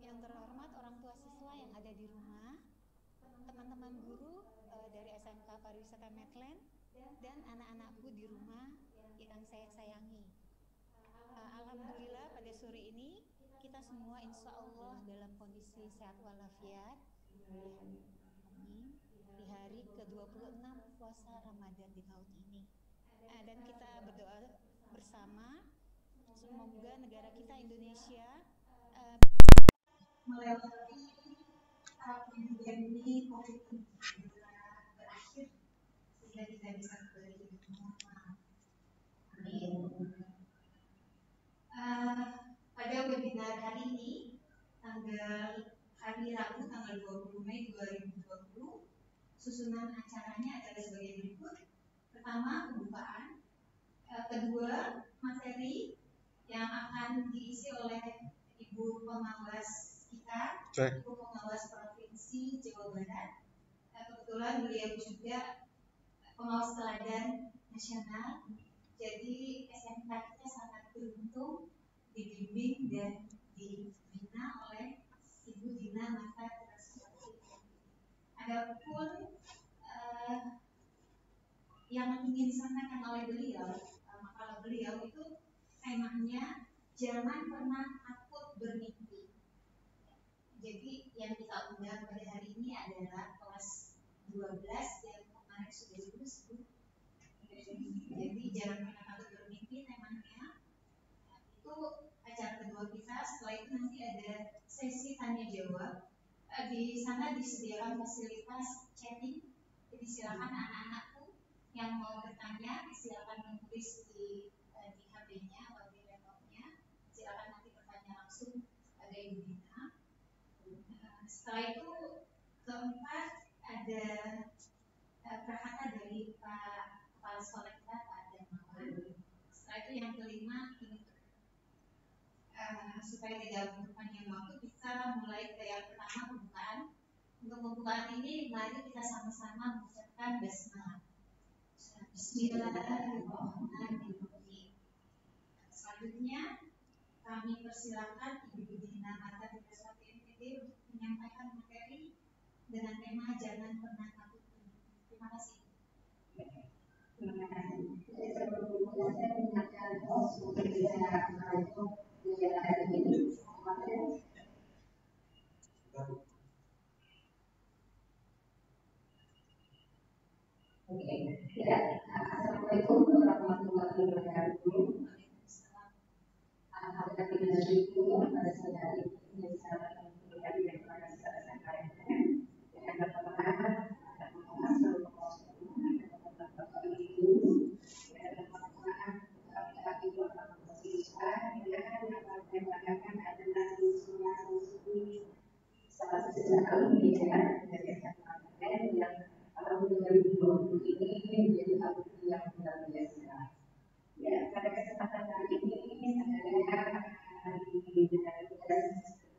Yang terhormat orang tua siswa yang ada di rumah, teman-teman guru dari SMK Pariwisata Medland, dan anak-anakku di rumah yang saya sayangi. Alhamdulillah pada sore ini kita semua insya Allah dalam kondisi sehat walafiat di hari ke-26 puasa Ramadan di tahun ini. Dan kita berdoa bersama semoga negara kita Indonesia melewati pandemi COVID-19 berakhir sehingga kita bisa kembali hidup normal. Amin. Pada webinar hari ini, hari Rabu tanggal 20 Mei 2020, susunan acaranya adalah sebagai berikut. Pertama, pembukaan. Kedua, materi yang akan diisi oleh Ibu Pengawas kita, Ibu Pengawas Provinsi Jawa Barat. Kebetulan beliau juga pengawas teladan nasional. Jadi SMK kita sangat beruntung dibimbing dan dibina oleh Ibu Dina Marta Prasasti. Adapun yang ingin disampaikan oleh beliau, makalah beliau itu temanya jangan pernah takut bermimpi. Jadi yang kita undang pada hari ini adalah kelas 12 yang kemarin sudah disebut. Jadi jangan pernah takut bermimpi temanya. Itu acara kedua kita. Setelah itu nanti ada sesi tanya jawab. Di sana disediakan fasilitas chatting. Jadi silakan anak-anakku yang mau bertanya silakan menulis di HP-nya atau di laptopnya. Silakan nanti bertanya langsung pada Ibu Dina. Setelah itu keempat ada prakata dari Pak Kepala Sekolah kita Pak Darmawan. Setelah itu yang kelima ini supaya tidak memperpanjang waktu kita mulai dari yang pertama pembukaan. Untuk pembukaan ini mari kita sama-sama mengucapkan basmalah. Bismillahirrahmanirrahim. Selanjutnya kami persilakan Ibu Dina Marta Prasasti MPD untuk menyampaikan materi dengan tema jangan pernah takut. Terima kasih. Terima kasih. Saya mengingatkan host untuk bisa maju di hari ini. Oke, ya. Assalamualaikum warahmatullahi wabarakatuh. Alhamdulillah kita syukur pada saat ini bisa berkali yang pada saat kalian dengan berperan masuk salah satu media dari SMK yang tahun 2020 ini menjadi hal yang luar biasa. Ya, pada kesempatan kali ini saya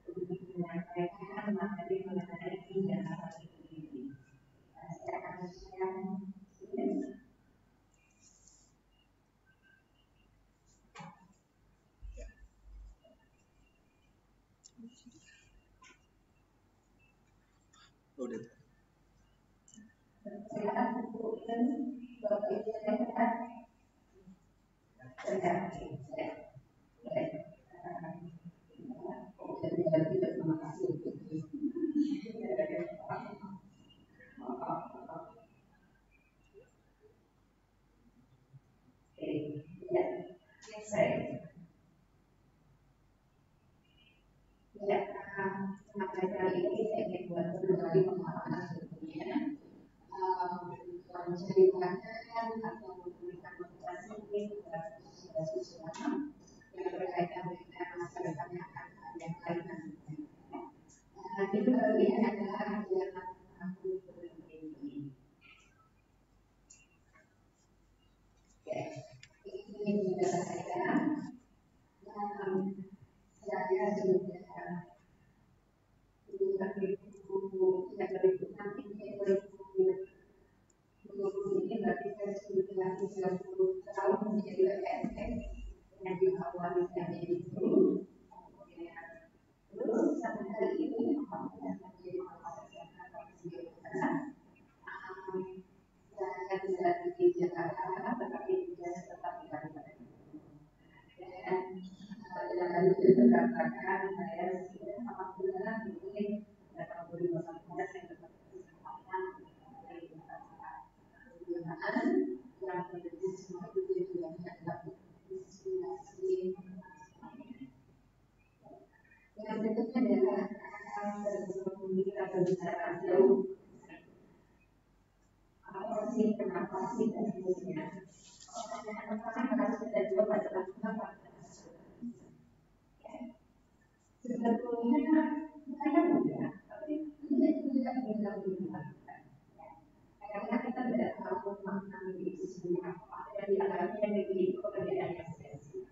untuk menyampaikan materi mengenai pinjaman ini. Saya akan share Udah. Saya akan sebutkan Bapak Ibu terima kasih. Materi kali ini saya ingin buat kembali pemahaman sebetulnya menceritakan atau memberikan motivasi kepada siswa-siswa yang berkaitan dengan masa depan yang akan yang lain nanti. Itu bagian adalah jangan takut bermimpi. Ya, ini juga saya sudah yang berikut nanti ini berarti saya sudah 30 tahun menjadi PNS yang diawali dari itu. Terus sampai mengatakan saya apabila ini dapat berusaha saya dapat kesempatan dari penggunaan yang menjadi semua itu tujuannya adalah inspirasi. Yang berikutnya adalah kita berbicara jauh. Apa sih, kenapa sih, dan sebagainya. Apa yang harus kita coba adalah kenapa. Sebetulnya saya mudah, tapi tidak bisa dilakukan. Karena kita tidak tahu makna itu sebenarnya apa dan di dalamnya negeri itu pekerjaan yang spesial.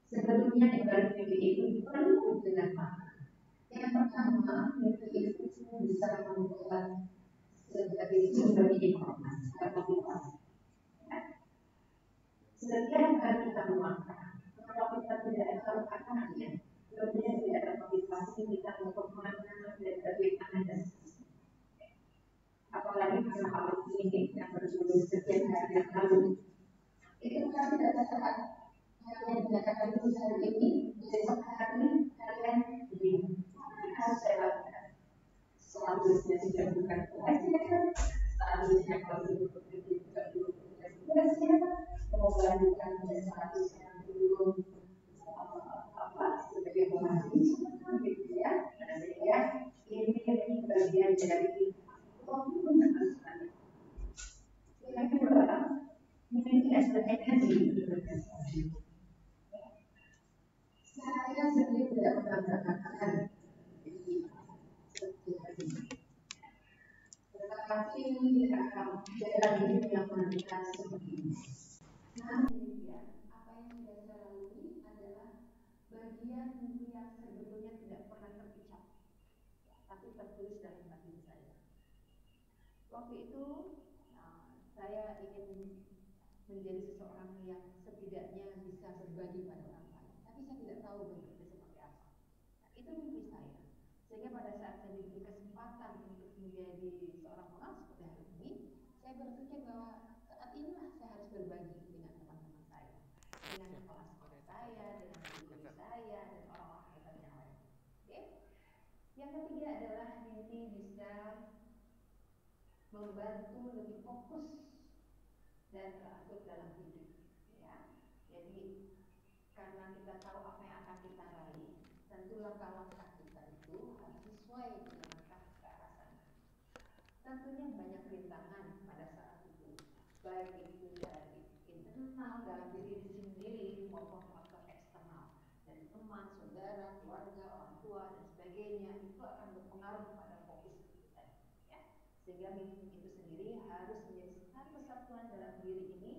Sebetulnya di balik negeri itu penuh dengan makna. Yang pertama, negeri itu bisa membuat sebagai sumber informasi atau motivasi. Setiap kali kita memakan, kalau kita tidak tahu akarnya, tentunya tidak ada motivasi kita untuk mana dan bagaimana dan seterusnya. Apalagi karena hal ini yang berjudul sekian hari yang lalu, itu kan tidak terserah. Yang dinyatakan itu hari ini, besok hari kalian begini. Harus saya lakukan. Selanjutnya sudah bukan tugasnya, selanjutnya kalau itu juga belum tugasnya, mau melanjutkan pada status yang belum sebagai mahasiswa gitu ya. Dan ya ini bagian dari yang kedua, ini adalah energi berinvestasi. Saya sendiri tidak pernah mengatakan tetapi dalam hidup yang memberikan seperti ini. Namun demikian, apa yang sudah saya lalui adalah bagian mimpi yang sebetulnya tidak pernah terucap, tapi tertulis dalam batin saya. Waktu itu saya ingin menjadi seseorang yang setidaknya bisa berbagi pada orang lain, tapi saya tidak tahu bentuknya seperti apa. Itu mimpi saya. Sehingga pada saat saya diberi kesempatan untuk menjadi seorang pengawas seperti hari ini, saya berpikir bahwa saat inilah saya harus berbagi dengan teman-teman saya, dengan kelas saya, dengan guru saya, dan orang-orang hebat yang lain. Oke? Yang ketiga adalah mimpi bisa membantu lebih fokus dan teratur dalam hidup. Ya, jadi karena kita tahu apa yang akan kita raih, tentu langkah-langkah kita itu harus sesuai dengan langkah ke arah sana. Tentunya banyak rintangan pada saat itu, baik itu dari internal dalam diri sendiri maupun faktor eksternal dari teman, saudara, keluarga, orang tua dan sebagainya, itu akan berpengaruh pada fokus kita. Ya, sehingga mimpi itu sendiri harus menjadi satu kesatuan dalam diri ini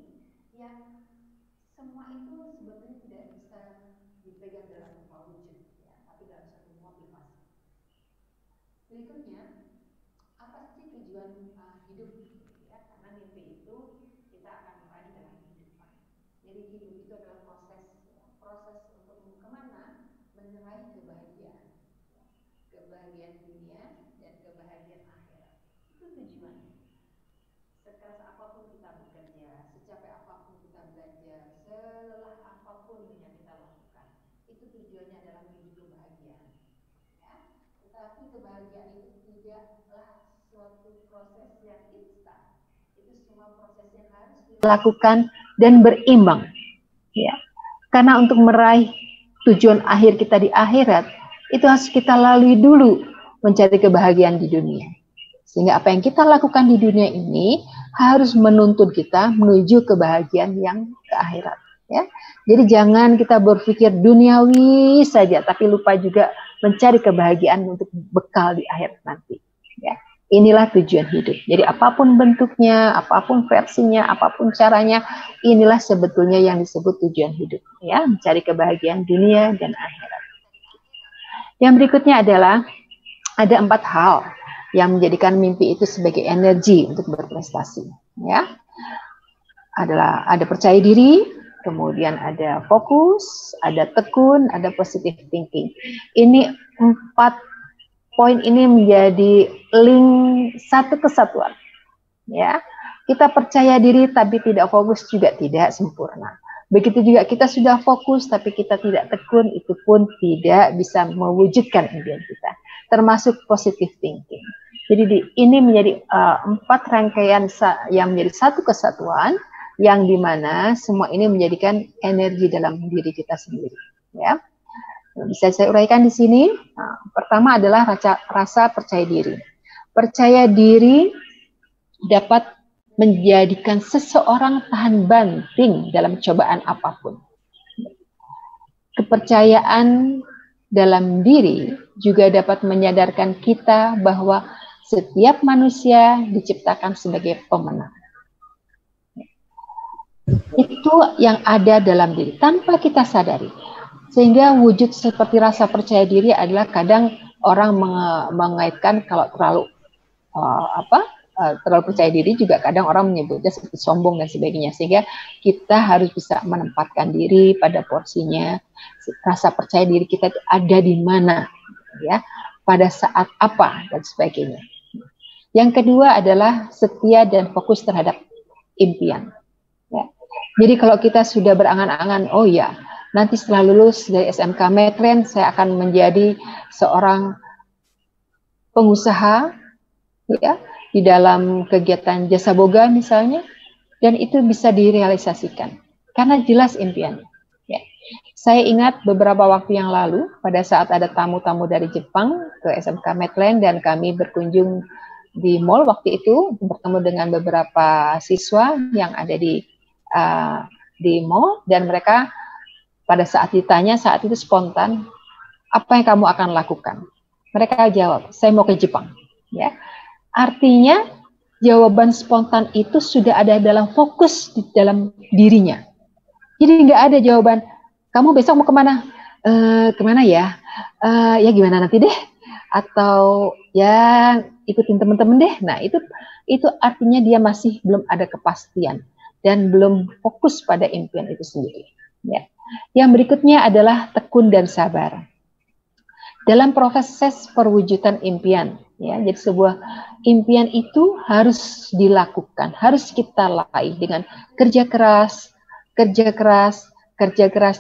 yang semua itu sebetulnya tidak bisa dipegang dalam berupa wujud, ya, tapi dalam satu motivasi. Berikutnya, apa sih tujuan hidup? Ya, karena mimpi itu kita akan meraih dalam kehidupan. Jadi hidup itu adalah proses untuk kemana? Meraih kebahagiaan, kebahagiaan dunia dan kebahagiaan akhirat. Itu tujuannya. Sekeras apapun kita bekerja, secapek apapun kita belajar, selelah apapun yang kita lakukan, itu tujuannya adalah menuju kebahagiaan. Ya, tetapi kebahagiaan itu tidaklah suatu proses yang instan. Itu semua proses yang harus dilakukan dan berimbang. Ya, karena untuk meraih tujuan akhir kita di akhirat, itu harus kita lalui dulu mencari kebahagiaan di dunia. Sehingga apa yang kita lakukan di dunia ini harus menuntun kita menuju kebahagiaan yang ke akhirat. Ya, jadi jangan kita berpikir duniawi saja, tapi lupa juga mencari kebahagiaan untuk bekal di akhirat nanti. Ya, inilah tujuan hidup. Jadi apapun bentuknya, apapun versinya, apapun caranya, inilah sebetulnya yang disebut tujuan hidup. Ya, mencari kebahagiaan dunia dan akhirat. Yang berikutnya adalah ada 4 hal yang menjadikan mimpi itu sebagai energi untuk berprestasi. Ya, ada percaya diri, kemudian ada fokus, ada tekun, ada positive thinking. Ini 4 poin ini menjadi link satu kesatuan. Ya, kita percaya diri tapi tidak fokus juga tidak sempurna. Begitu juga kita sudah fokus tapi kita tidak tekun, itu pun tidak bisa mewujudkan impian kita. Termasuk positive thinking. Jadi ini menjadi 4 rangkaian yang menjadi satu kesatuan, yang dimana semua ini menjadikan energi dalam diri kita sendiri. Ya, bisa saya uraikan di sini. Nah, pertama adalah rasa percaya diri. Percaya diri dapat menjadikan seseorang tahan banting dalam cobaan apapun. Kepercayaan dalam diri juga dapat menyadarkan kita bahwa setiap manusia diciptakan sebagai pemenang. Itu yang ada dalam diri tanpa kita sadari. Sehingga wujud seperti rasa percaya diri adalah kadang orang mengaitkan kalau terlalu terlalu percaya diri juga kadang orang menyebutnya seperti sombong dan sebagainya, sehingga kita harus bisa menempatkan diri pada porsinya. Rasa percaya diri kita itu ada di mana, ya, pada saat apa dan sebagainya. Yang kedua adalah setia dan fokus terhadap impian, ya. Jadi kalau kita sudah berangan-angan, oh ya, nanti setelah lulus dari SMK Medland saya akan menjadi seorang pengusaha, ya, di dalam kegiatan jasa boga misalnya, dan itu bisa direalisasikan karena jelas impiannya. Ya. Saya ingat beberapa waktu yang lalu pada saat ada tamu-tamu dari Jepang ke SMK Medland dan kami berkunjung di mall waktu itu, bertemu dengan beberapa siswa yang ada di mall, dan mereka pada saat ditanya saat itu spontan, apa yang kamu akan lakukan? Mereka jawab, saya mau ke Jepang. Ya. Artinya jawaban spontan itu sudah ada dalam fokus di dalam dirinya. Jadi nggak ada jawaban, kamu besok mau kemana? Kemana ya? Ya gimana nanti deh? Atau ya ikutin teman-teman deh. Nah itu artinya dia masih belum ada kepastian dan belum fokus pada impian itu sendiri. Ya. Yang berikutnya adalah tekun dan sabar. Dalam proses perwujudan impian, ya, jadi sebuah impian itu harus dilakukan, harus kita raih dengan kerja keras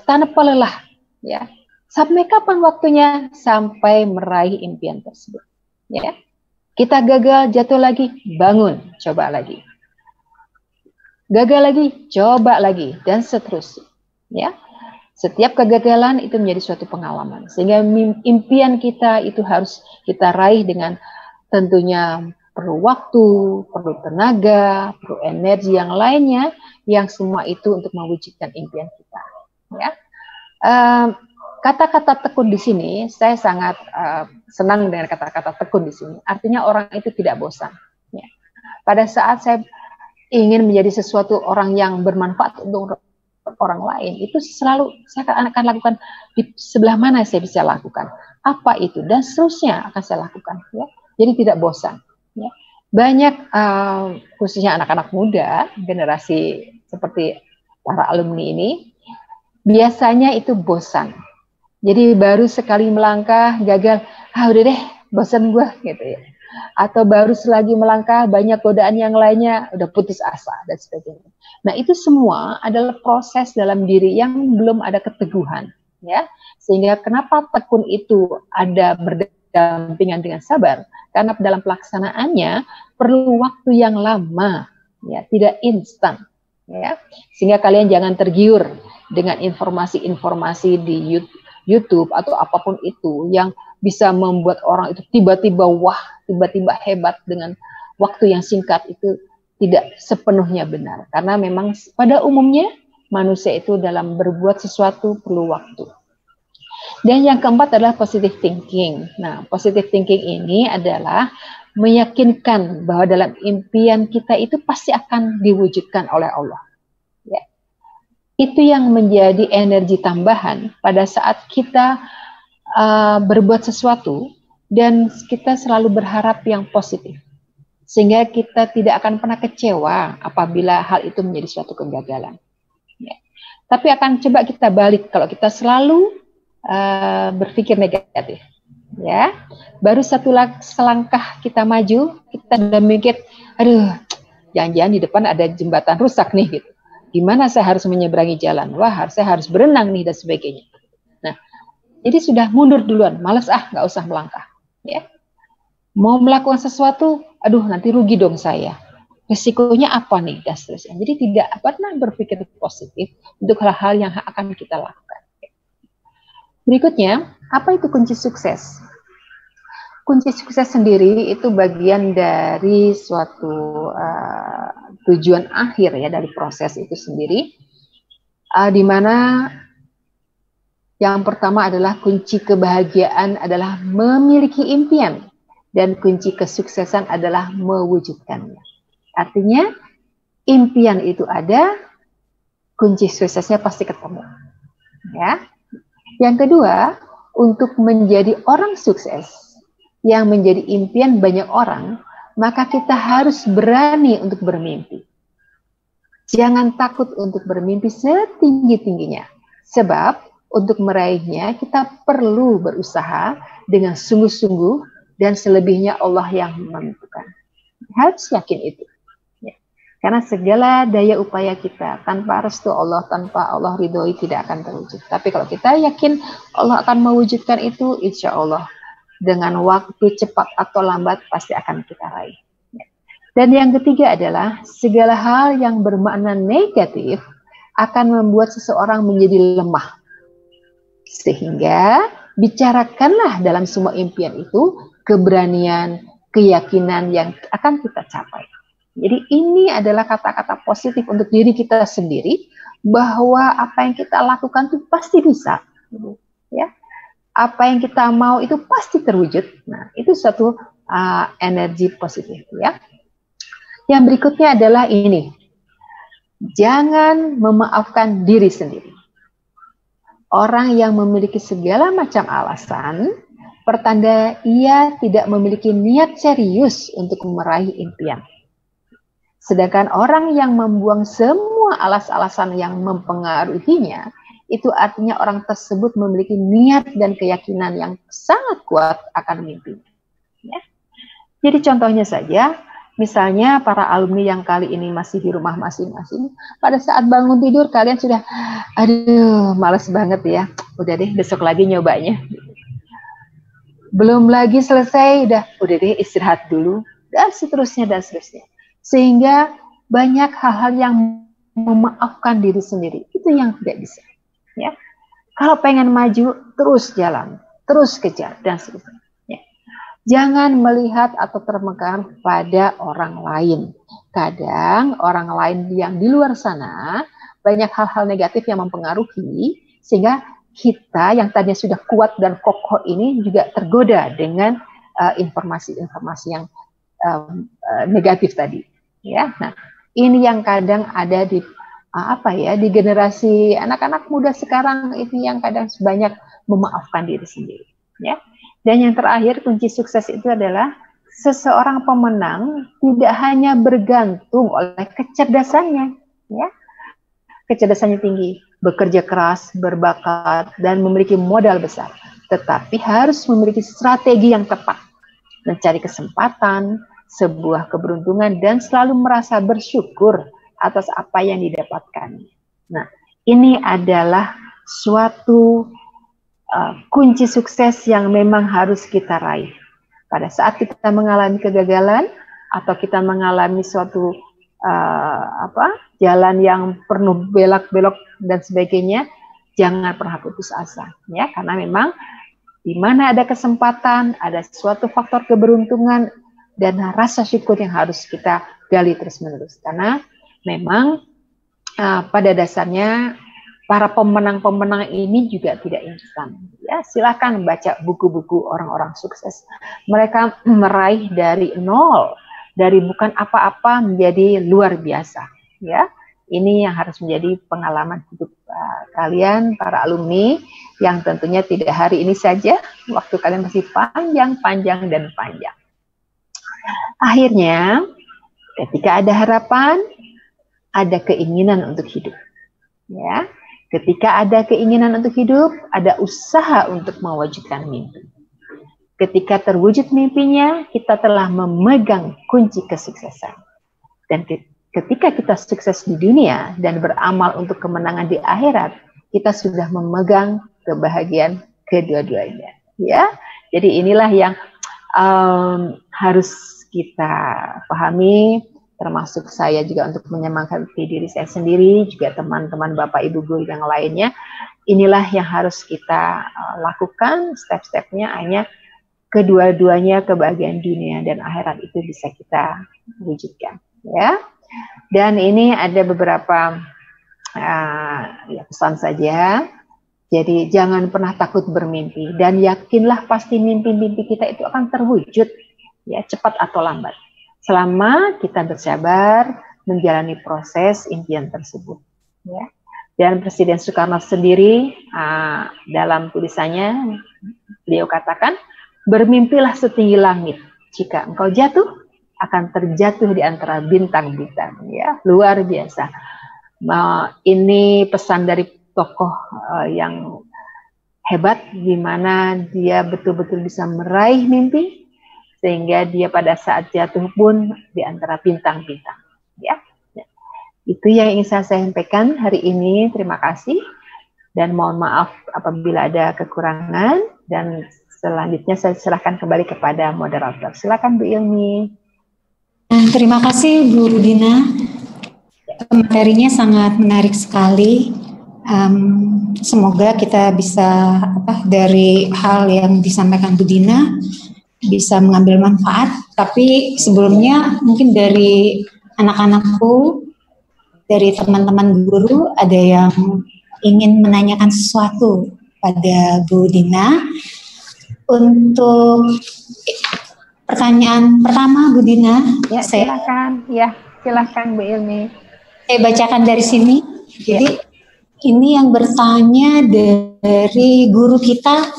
tanpa lelah, ya. Sampai kapan waktunya? Sampai meraih impian tersebut, ya. Kita gagal, jatuh lagi, bangun, coba lagi. Gagal lagi, coba lagi, dan seterusnya, ya. Setiap kegagalan itu menjadi suatu pengalaman, sehingga impian kita itu harus kita raih dengan tentunya perlu waktu, perlu tenaga, perlu energi yang lainnya, yang semua itu untuk mewujudkan impian kita. Ya. Kata-kata tekun di sini, saya sangat senang dengan kata-kata tekun di sini. Artinya orang itu tidak bosan. Ya. Pada saat saya ingin menjadi sesuatu orang yang bermanfaat untuk orang lain, itu selalu saya akan lakukan di sebelah mana saya bisa lakukan, apa itu, dan seterusnya akan saya lakukan. Ya. Jadi tidak bosan. Ya. Banyak khususnya anak-anak muda, generasi seperti para alumni ini, biasanya itu bosan. Jadi baru sekali melangkah gagal, udah deh, bosan gue gitu ya. Atau baru selagi melangkah banyak godaan yang lainnya, udah putus asa dan sebagainya. Nah itu semua adalah proses dalam diri yang belum ada keteguhan, ya. Sehingga kenapa tekun itu ada berdampingan dengan sabar? Karena dalam pelaksanaannya perlu waktu yang lama, ya, tidak instan, ya. Sehingga kalian jangan tergiur dengan informasi-informasi di YouTube atau apapun itu yang bisa membuat orang itu tiba-tiba wah, tiba-tiba hebat dengan waktu yang singkat, itu tidak sepenuhnya benar. Karena memang pada umumnya manusia itu dalam berbuat sesuatu perlu waktu. Dan yang keempat adalah positive thinking. Nah, positive thinking ini adalah meyakinkan bahwa dalam impian kita itu pasti akan diwujudkan oleh Allah. Ya. Itu yang menjadi energi tambahan pada saat kita berbuat sesuatu dan kita selalu berharap yang positif, sehingga kita tidak akan pernah kecewa apabila hal itu menjadi suatu kegagalan. Ya. Tapi akan coba kita balik kalau kita selalu berpikir negatif. Ya, baru satu selangkah kita maju, kita sudah mikir, aduh, jangan-jangan di depan ada jembatan rusak nih, gitu. Gimana saya harus menyeberangi jalan? Wah, saya harus berenang nih dan sebagainya. Nah, jadi sudah mundur duluan, malas nggak usah melangkah. Ya, mau melakukan sesuatu, aduh nanti rugi dong saya. Resikonya apa nih dan seterusnya. Jadi tidak pernah berpikir positif untuk hal-hal yang akan kita lakukan. Berikutnya, apa itu kunci sukses? Kunci sukses sendiri itu bagian dari suatu tujuan akhir ya dari proses itu sendiri, di mana yang pertama adalah kunci kebahagiaan adalah memiliki impian dan kunci kesuksesan adalah mewujudkannya. Artinya impian itu ada, kunci suksesnya pasti ketemu. Ya. Yang kedua, untuk menjadi orang sukses yang menjadi impian banyak orang, maka kita harus berani untuk bermimpi. Jangan takut untuk bermimpi setinggi-tingginya. Sebab untuk meraihnya kita perlu berusaha dengan sungguh-sungguh dan selebihnya Allah yang menentukan. Harus yakin itu. Ya. Karena segala daya upaya kita tanpa restu Allah, tanpa Allah ridhoi tidak akan terwujud. Tapi kalau kita yakin Allah akan mewujudkan itu, insya Allah dengan waktu cepat atau lambat pasti akan kita raih. Dan yang ketiga adalah segala hal yang bermakna negatif akan membuat seseorang menjadi lemah. Sehingga bicarakanlah dalam semua impian itu keberanian, keyakinan yang akan kita capai. Jadi ini adalah kata-kata positif untuk diri kita sendiri bahwa apa yang kita lakukan itu pasti bisa. Ya. Apa yang kita mau itu pasti terwujud. Nah, itu suatu energi positif ya. Yang berikutnya adalah ini. Jangan memaafkan diri sendiri. Orang yang memiliki segala macam alasan, pertanda ia tidak memiliki niat serius untuk meraih impian. Sedangkan orang yang membuang semua alas-alasan yang mempengaruhinya, itu artinya orang tersebut memiliki niat dan keyakinan yang sangat kuat akan mimpinya. Ya. Jadi contohnya saja, misalnya para alumni yang kali ini masih di rumah masing-masing, pada saat bangun tidur kalian sudah, aduh malas banget ya, udah deh besok lagi nyobanya. Belum lagi selesai, udah deh istirahat dulu, dan seterusnya dan seterusnya. Sehingga banyak hal-hal yang memaafkan diri sendiri, itu yang tidak bisa. Ya, kalau pengen maju terus jalan, terus kejar dan seterusnya. Ya. Jangan melihat atau termegang pada orang lain. Kadang orang lain yang di luar sana banyak hal-hal negatif yang mempengaruhi sehingga kita yang tadinya sudah kuat dan kokoh ini juga tergoda dengan informasi-informasi yang negatif tadi. Ya, nah ini yang kadang ada di di generasi anak-anak muda sekarang itu yang kadang banyak memaafkan diri sendiri, ya. Dan yang terakhir kunci sukses itu adalah seseorang pemenang tidak hanya bergantung oleh kecerdasannya, ya. Kecerdasannya tinggi, bekerja keras, berbakat dan memiliki modal besar, tetapi harus memiliki strategi yang tepat, mencari kesempatan, sebuah keberuntungan dan selalu merasa bersyukur atas apa yang didapatkan. Nah, ini adalah suatu kunci sukses yang memang harus kita raih. Pada saat kita mengalami kegagalan atau kita mengalami suatu jalan yang penuh belok-belok dan sebagainya, jangan pernah putus asa, ya, karena memang di mana ada kesempatan, ada suatu faktor keberuntungan dan rasa syukur yang harus kita gali terus-menerus. Karena memang pada dasarnya para pemenang-pemenang ini juga tidak instan. Ya, silakan baca buku-buku orang-orang sukses. Mereka meraih dari nol, dari bukan apa-apa menjadi luar biasa. Ya, ini yang harus menjadi pengalaman hidup kalian, para alumni, yang tentunya tidak hari ini saja. Waktu kalian masih panjang dan panjang. Akhirnya, ketika ada harapan, ada keinginan untuk hidup. Ya, ketika ada keinginan untuk hidup, ada usaha untuk mewujudkan mimpi. Ketika terwujud mimpinya, kita telah memegang kunci kesuksesan. Dan ketika kita sukses di dunia dan beramal untuk kemenangan di akhirat, kita sudah memegang kebahagiaan kedua-duanya. Ya, jadi inilah yang harus kita pahami, termasuk saya juga untuk menyemangati diri saya sendiri, juga teman-teman Bapak Ibu guru yang lainnya. Inilah yang harus kita lakukan, step-stepnya hanya kedua-duanya kebahagiaan dunia dan akhirat itu bisa kita wujudkan. Ya. Dan ini ada beberapa pesan saja. Jadi jangan pernah takut bermimpi dan yakinlah pasti mimpi-mimpi kita itu akan terwujud, ya cepat atau lambat. Selama kita bersabar menjalani proses impian tersebut. Ya. Dan Presiden Soekarno sendiri dalam tulisannya beliau katakan, bermimpilah setinggi langit. Jika engkau jatuh, akan terjatuh di antara bintang-bintang, ya luar biasa. Ini pesan dari tokoh yang hebat, di mana dia betul-betul bisa meraih mimpi sehingga dia pada saat jatuh pun di antara bintang-bintang. Ya, itu yang ingin saya sampaikan hari ini. Terima kasih dan mohon maaf apabila ada kekurangan, dan selanjutnya saya serahkan kembali kepada moderator. Silakan Bu Ilmi. Terima kasih Bu Rudina, materinya sangat menarik sekali. Semoga kita bisa dari hal yang disampaikan Bu Dina bisa mengambil manfaat. Tapi sebelumnya mungkin dari anak-anakku, dari teman-teman guru, ada yang ingin menanyakan sesuatu pada Bu Dina. Untuk pertanyaan pertama, Bu Dina, silakan Bu Ilmi. Saya bacakan dari sini. Jadi ini yang bertanya dari guru kita,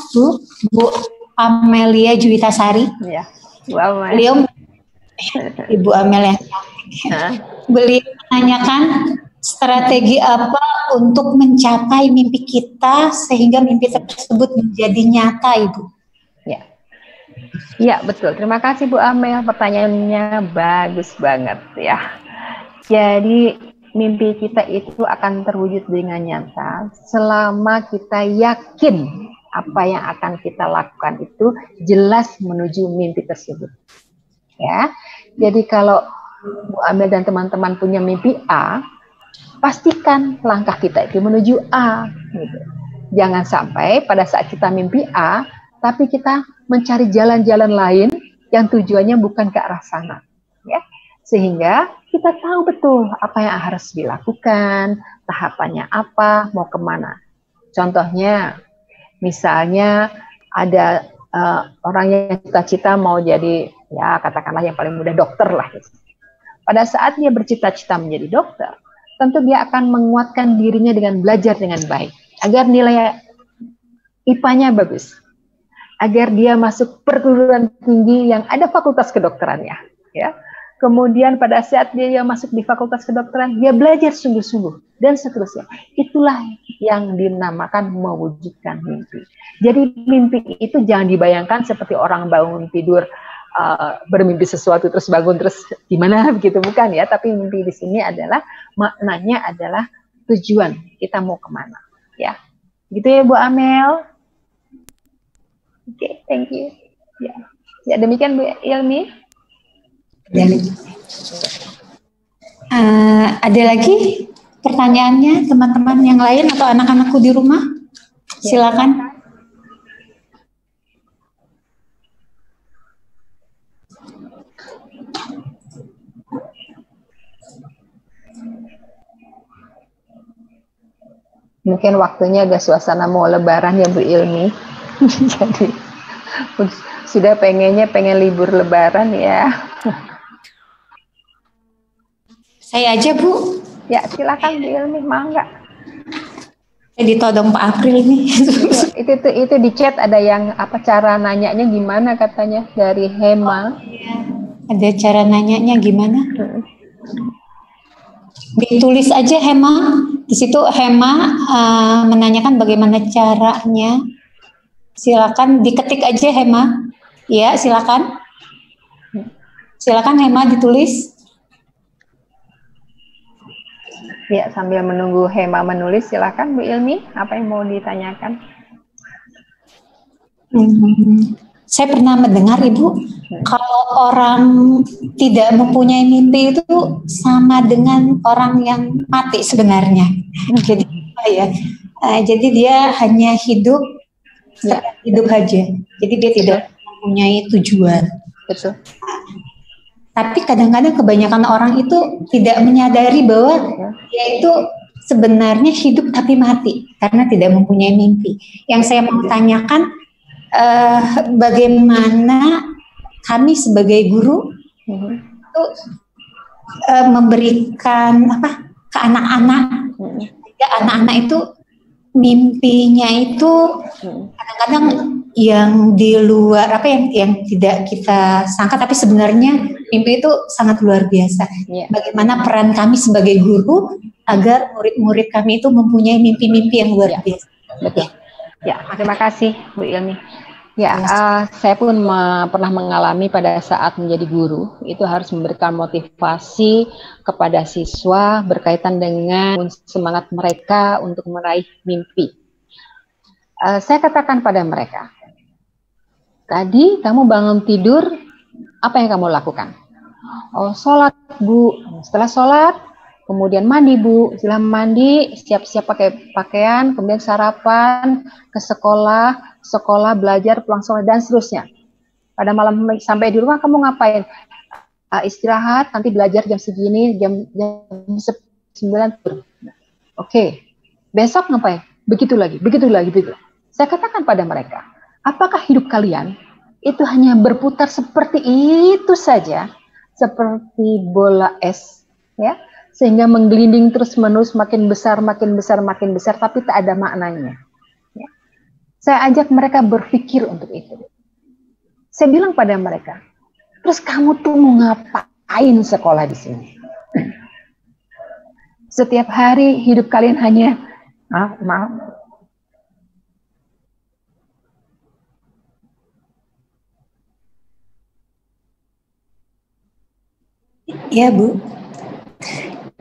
Bu Amelia Juwitasari. Ya, Bu Amelia. Ibu Amelia. Beliau menanyakan strategi apa untuk mencapai mimpi kita sehingga mimpi tersebut menjadi nyata, Ibu. Ya, betul. Terima kasih Bu Amel, pertanyaannya bagus banget ya. Jadi mimpi kita itu akan terwujud dengan nyata selama kita yakin apa yang akan kita lakukan itu jelas menuju mimpi tersebut. Ya. Jadi kalau Bu Amel dan teman-teman punya mimpi A, pastikan langkah kita itu menuju A gitu. Jangan sampai pada saat kita mimpi A tapi kita mencari jalan-jalan lain yang tujuannya bukan ke arah sana, ya. Sehingga kita tahu betul apa yang harus dilakukan, tahapannya apa, mau kemana. Contohnya, misalnya ada orang yang cita-cita mau jadi, ya katakanlah yang paling mudah dokter lah. Pada saat dia bercita-cita menjadi dokter, tentu dia akan menguatkan dirinya dengan belajar dengan baik, agar nilai IPA-nya bagus. Agar dia masuk perguruan tinggi yang ada fakultas kedokterannya, ya. Kemudian pada saat dia masuk di fakultas kedokteran, dia belajar sungguh-sungguh dan seterusnya. Itulah yang dinamakan mewujudkan mimpi. Jadi mimpi itu jangan dibayangkan seperti orang bangun tidur bermimpi sesuatu terus bangun terus gimana begitu, bukan ya. Tapi mimpi di sini adalah maknanya adalah tujuan kita mau kemana, ya. Gitu ya Bu Amel. Oke, thank you. Ya, demikian Bu Ilmi. Ada lagi pertanyaannya teman-teman yang lain atau anak-anakku di rumah? Silakan. Mungkin waktunya agak suasana mau lebaran ya Bu Ilmi. Jadi sudah pengen libur lebaran ya. Saya aja Bu. Ya silakan Bu Ilmi, mangga. Saya ditodong Pak April nih. itu di chat ada yang apa cara nanyanya gimana katanya dari Hema. Ada cara nanyanya gimana? Ditulis aja Hema. Di situ Hema menanyakan bagaimana caranya. Silakan diketik aja Hema. Ya, silakan. Silakan Hema ditulis. Ya, sambil menunggu Hema menulis, silakan Bu Ilmi, apa yang mau ditanyakan? Saya pernah mendengar Ibu, kalau orang tidak mempunyai mimpi itu sama dengan orang yang mati sebenarnya. Jadi apa ya? Jadi dia hanya hidup hidup aja. Jadi dia tidak mempunyai tujuan. Betul. Tapi kadang-kadang kebanyakan orang itu tidak menyadari bahwa dia itu sebenarnya hidup tapi mati karena tidak mempunyai mimpi. Yang saya mau tanyakan, bagaimana kami sebagai guru itu memberikan apa ke anak-anak, sehingga anak-anak itu mimpinya itu kadang-kadang yang di luar apa yang tidak kita sangka, tapi sebenarnya mimpi itu sangat luar biasa. Bagaimana peran kami sebagai guru agar murid-murid kami itu mempunyai mimpi-mimpi yang luar biasa. Betul. Ya, terima kasih Bu Ilmi. Ya, saya pun pernah mengalami pada saat menjadi guru, itu harus memberikan motivasi kepada siswa berkaitan dengan semangat mereka untuk meraih mimpi. Saya katakan pada mereka, tadi kamu bangun tidur, apa yang kamu lakukan? Oh, sholat Bu. Setelah sholat, kemudian mandi Bu. Setelah mandi, siap-siap pakai pakaian, kemudian sarapan, ke sekolah, belajar, pulang sekolah, dan seterusnya. Pada malam sampai di rumah kamu ngapain? Istirahat, nanti belajar jam segini, jam 9. Oke. Besok ngapain? Begitu lagi. Saya katakan pada mereka, apakah hidup kalian itu hanya berputar seperti itu saja, seperti bola es, ya, sehingga menggelinding terus-menerus, makin besar, tapi tak ada maknanya. Ya. Saya ajak mereka berpikir untuk itu. Saya bilang pada mereka, terus kamu tuh mau ngapain sekolah di sini? Setiap hari hidup kalian hanya maaf. Ya Bu,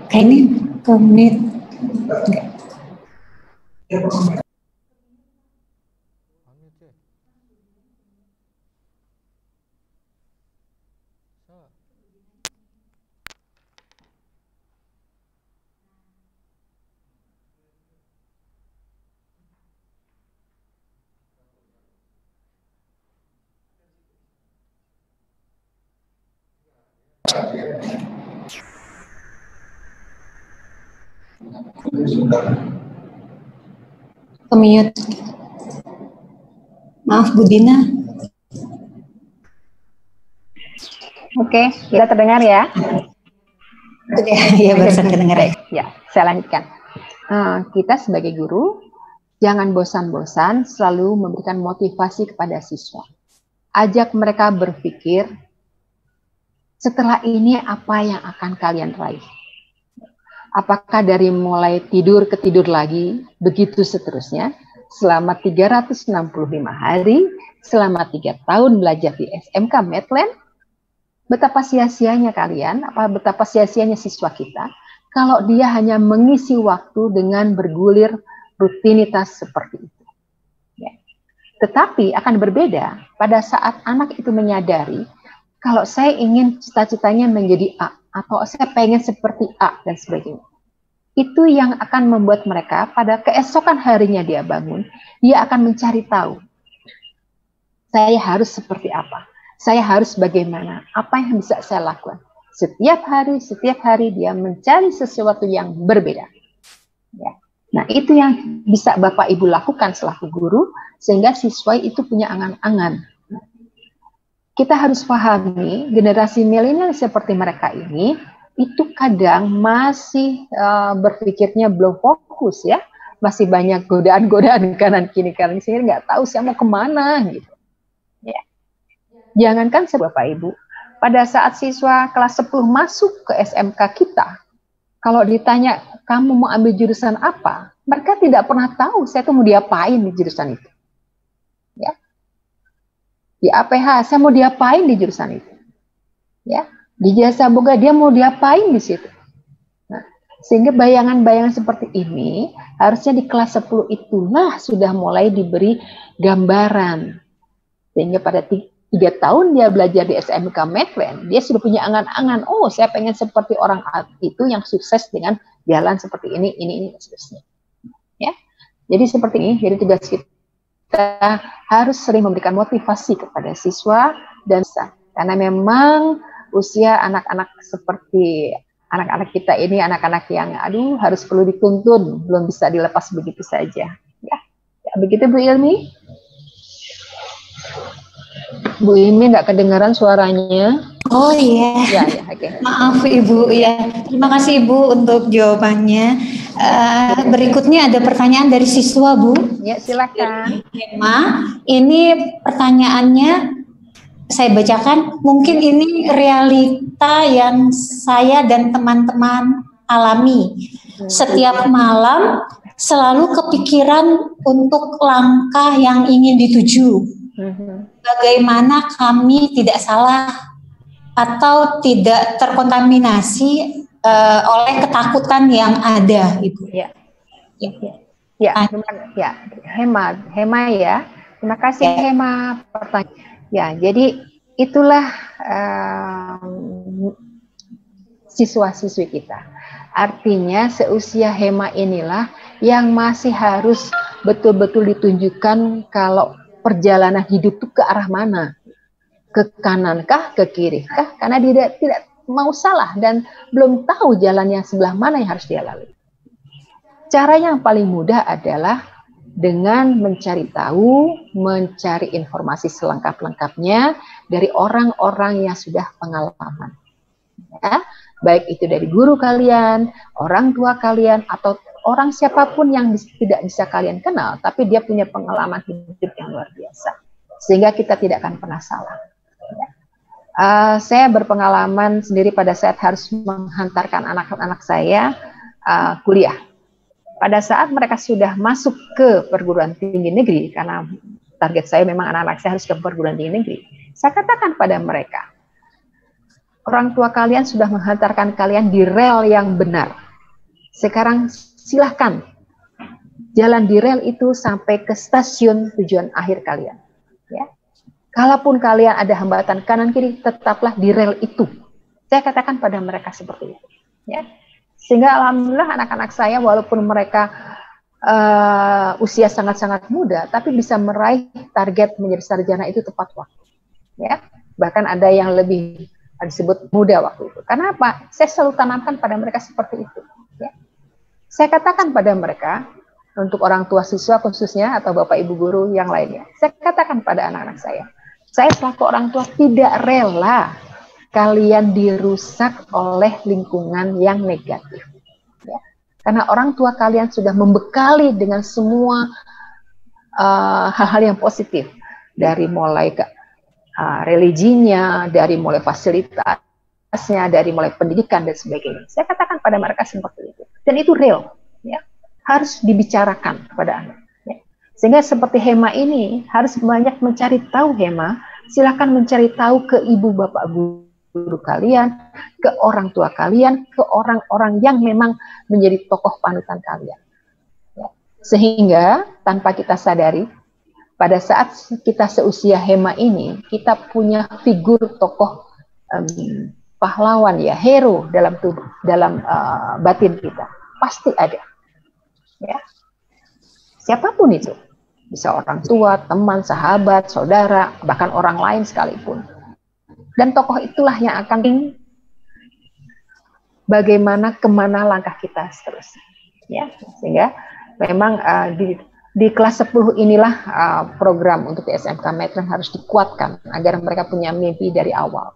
kayaknya menit. Mute. Maaf Bu Dina. Oke, kita terdengar ya? Ya, barusan kedengar. Ya, saya lanjutkan. Kita sebagai guru, jangan bosan-bosan selalu memberikan motivasi kepada siswa. Ajak mereka berpikir, setelah ini apa yang akan kalian raih? Apakah dari mulai tidur ke tidur lagi, begitu seterusnya, selama 365 hari, selama 3 tahun belajar di SMK Medland, betapa sia-sianya kalian, betapa sia-sianya siswa kita, kalau dia hanya mengisi waktu dengan bergulir rutinitas seperti itu. Ya. Tetapi akan berbeda pada saat anak itu menyadari, kalau saya ingin cita-citanya menjadi A, atau saya pengen seperti A, dan sebagainya. Itu yang akan membuat mereka pada keesokan harinya dia bangun, dia akan mencari tahu, saya harus seperti apa, saya harus bagaimana, apa yang bisa saya lakukan. Setiap hari dia mencari sesuatu yang berbeda. Ya. Nah, itu yang bisa Bapak Ibu lakukan selaku guru, sehingga siswa itu punya angan-angan. Kita harus pahami generasi milenial seperti mereka ini itu kadang masih berpikirnya belum fokus ya, masih banyak godaan-godaan kanan kiri sehingga nggak tahu saya mau kemana gitu. Ya. Jangankan Bapak Ibu, pada saat siswa kelas 10 masuk ke SMK kita, kalau ditanya kamu mau ambil jurusan apa, mereka tidak pernah tahu saya tuh mau diapain di jurusan itu. Ya. Di APH, saya mau diapain di jurusan itu. Ya, di jasa boga dia mau diapain di situ. Nah, Sehingga bayangan-bayangan seperti ini harusnya di kelas 10 itulah sudah mulai diberi gambaran. Sehingga pada 3 tahun dia belajar di SMK Medland, dia sudah punya angan-angan, oh saya pengen seperti orang itu yang sukses dengan jalan seperti ini, dan seterusnya. Ya. Jadi seperti ini, jadi tugas kita harus sering memberikan motivasi kepada siswa dan karena memang usia anak-anak seperti anak-anak kita ini anak-anak yang harus perlu dituntun, belum bisa dilepas begitu saja. Ya begitu Bu Ilmi. Bu Ilmi nggak kedengaran suaranya. Oh iya. Ya, okay. Maaf Ibu ya. Terima kasih Ibu untuk jawabannya. Berikutnya ada pertanyaan dari siswa Bu. Ya silakan. Ini pertanyaannya saya bacakan, mungkin ini realita yang saya dan teman-teman alami. Setiap malam selalu kepikiran untuk langkah yang ingin dituju. Bagaimana kami tidak salah atau tidak terkontaminasi oleh ketakutan yang ada, Ibu. Hema ya. Terima kasih Hema pertanyaan. Ya, jadi itulah siswa-siswi kita. Artinya seusia Hema inilah yang masih harus betul-betul ditunjukkan kalau perjalanan hidup itu ke arah mana. Ke kanankah, ke kirikah? Karena dia tidak mau salah dan belum tahu jalan yang sebelah mana yang harus dia lalui. Cara yang paling mudah adalah dengan mencari tahu, mencari informasi selengkap-lengkapnya dari orang-orang yang sudah pengalaman. Ya, baik itu dari guru kalian, orang tua kalian, atau orang siapapun yang tidak bisa kalian kenal, tapi dia punya pengalaman hidup yang luar biasa. Sehingga kita tidak akan pernah salah. Ya. Saya berpengalaman sendiri pada saat harus menghantarkan anak-anak saya kuliah. Pada saat mereka sudah masuk ke perguruan tinggi negeri, karena target saya memang anak-anak saya harus ke perguruan tinggi negeri, saya katakan pada mereka, orang tua kalian sudah menghantarkan kalian di rel yang benar. Sekarang silahkan jalan di rel itu sampai ke stasiun tujuan akhir kalian. Ya. Kalaupun kalian ada hambatan kanan kiri, tetaplah di rel itu. Saya katakan pada mereka seperti itu. Ya. Sehingga alhamdulillah anak-anak saya walaupun mereka usia sangat-sangat muda, tapi bisa meraih target menjadi sarjana itu tepat waktu. Ya, bahkan ada yang lebih disebut muda waktu itu. Karena apa? Saya selalu tanamkan pada mereka seperti itu. Ya. Saya katakan pada mereka, untuk orang tua siswa khususnya atau bapak ibu guru yang lainnya, saya katakan pada anak-anak saya selaku orang tua tidak rela kalian dirusak oleh lingkungan yang negatif. Ya. Karena orang tua kalian sudah membekali dengan semua hal-hal yang positif. Dari mulai ke religinya, dari mulai fasilitasnya, dari mulai pendidikan dan sebagainya. Saya katakan pada mereka seperti itu. Dan itu real. Ya. Harus dibicarakan kepada anak. Ya. Sehingga seperti Hema ini, harus banyak mencari tahu Hema. Silakan mencari tahu ke ibu bapak guru kalian, ke orang tua kalian, ke orang-orang yang memang menjadi tokoh panutan kalian. Ya. Sehingga tanpa kita sadari, pada saat kita seusia Hema ini, kita punya figur tokoh pahlawan ya, hero dalam tubuh, dalam batin kita. Pasti ada. Ya. Siapapun itu. Bisa orang tua, teman, sahabat, saudara, bahkan orang lain sekalipun. Dan tokoh itulah yang akan bagaimana kemana langkah kita seterusnya. Ya, sehingga memang di kelas 10 inilah program untuk di SMK Medland harus dikuatkan agar mereka punya mimpi dari awal.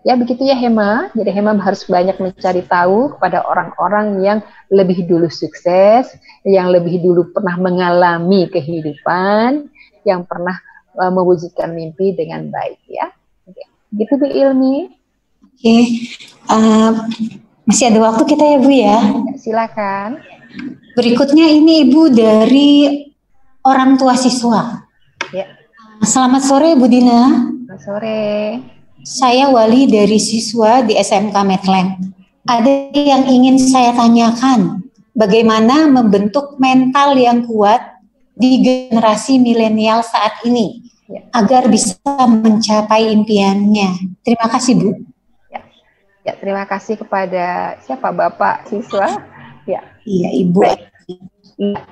Ya begitu ya Hema. Jadi Hema harus banyak mencari tahu kepada orang-orang yang lebih dulu sukses, yang lebih dulu pernah mengalami kehidupan, yang pernah mewujudkan mimpi dengan baik ya. Gitu Bu Ilmi. Oke, masih ada waktu kita ya Bu ya. Silakan. Berikutnya ini Ibu dari orang tua siswa. Ya. Selamat sore Bu Dina. Selamat sore. Saya Wali dari siswa di SMK Medland. ada yang ingin saya tanyakan. Bagaimana membentuk mental yang kuat di generasi milenial saat ini agar bisa mencapai impiannya? Terima kasih, Bu. Ya, terima kasih kepada siapa, Bapak siswa? Ya. Iya, Ibu. Baik.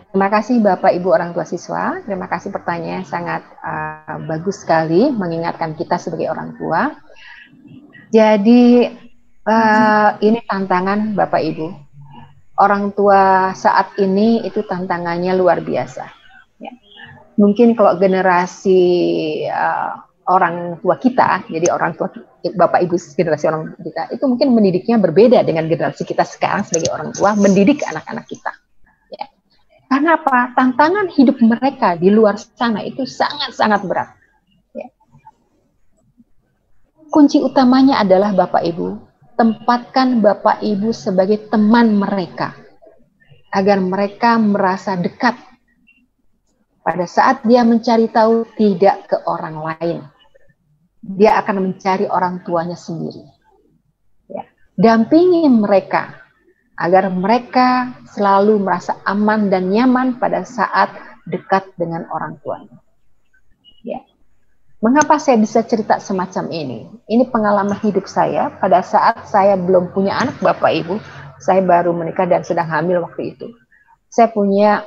Terima kasih Bapak Ibu orang tua siswa. Terima kasih pertanyaan sangat bagus sekali mengingatkan kita sebagai orang tua. Jadi ini tantangan Bapak Ibu. Orang tua saat ini itu tantangannya luar biasa. Ya. Mungkin kalau generasi orang tua kita, jadi orang tua Bapak Ibu generasi orang tua kita, itu mungkin mendidiknya berbeda dengan generasi kita sekarang sebagai orang tua mendidik anak-anak kita. Ya. Karena apa? Tantangan hidup mereka di luar sana itu sangat-sangat berat. Ya. Kunci utamanya adalah Bapak Ibu, tempatkan Bapak Ibu sebagai teman mereka, agar mereka merasa dekat. Pada saat dia mencari tahu, tidak ke orang lain. Dia akan mencari orang tuanya sendiri. Ya. Dampingi mereka, agar mereka selalu merasa aman dan nyaman pada saat dekat dengan orang tuanya. Ya. Mengapa saya bisa cerita semacam ini? Ini pengalaman hidup saya pada saat saya belum punya anak, Bapak Ibu. Saya baru menikah dan sedang hamil waktu itu. Saya punya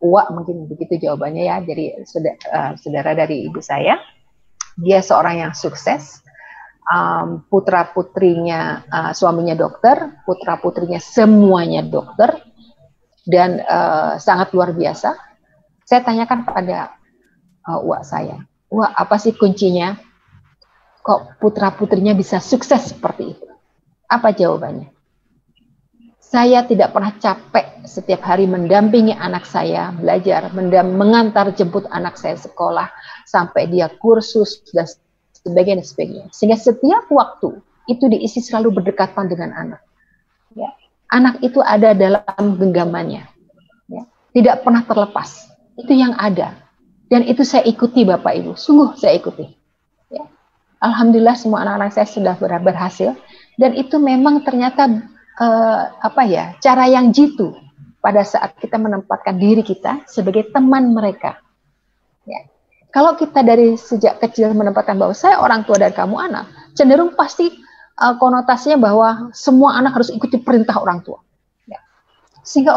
uak, mungkin begitu jawabannya ya, jadi saudara dari ibu saya. Dia seorang yang sukses. Putra-putrinya, suaminya dokter, putra-putrinya semuanya dokter. Dan sangat luar biasa. Saya tanyakan pada uak saya, wah, apa sih kuncinya? Kok putra-putrinya bisa sukses seperti itu? Apa jawabannya? Saya tidak pernah capek setiap hari mendampingi anak saya belajar, mengantar jemput anak saya sekolah, sampai dia kursus, dan sebagainya. Sehingga setiap waktu itu diisi selalu berdekatan dengan anak. Ya. Anak itu ada dalam genggamannya. Ya. Tidak pernah terlepas. Itu yang ada. Dan itu saya ikuti Bapak Ibu, sungguh saya ikuti. Ya. Alhamdulillah semua anak-anak saya sudah berhasil, dan itu memang ternyata cara yang jitu pada saat kita menempatkan diri kita sebagai teman mereka. Ya. Kalau kita dari sejak kecil menempatkan bahwa saya orang tua dan kamu anak, cenderung pasti konotasinya bahwa semua anak harus ikuti perintah orang tua. Ya. Sehingga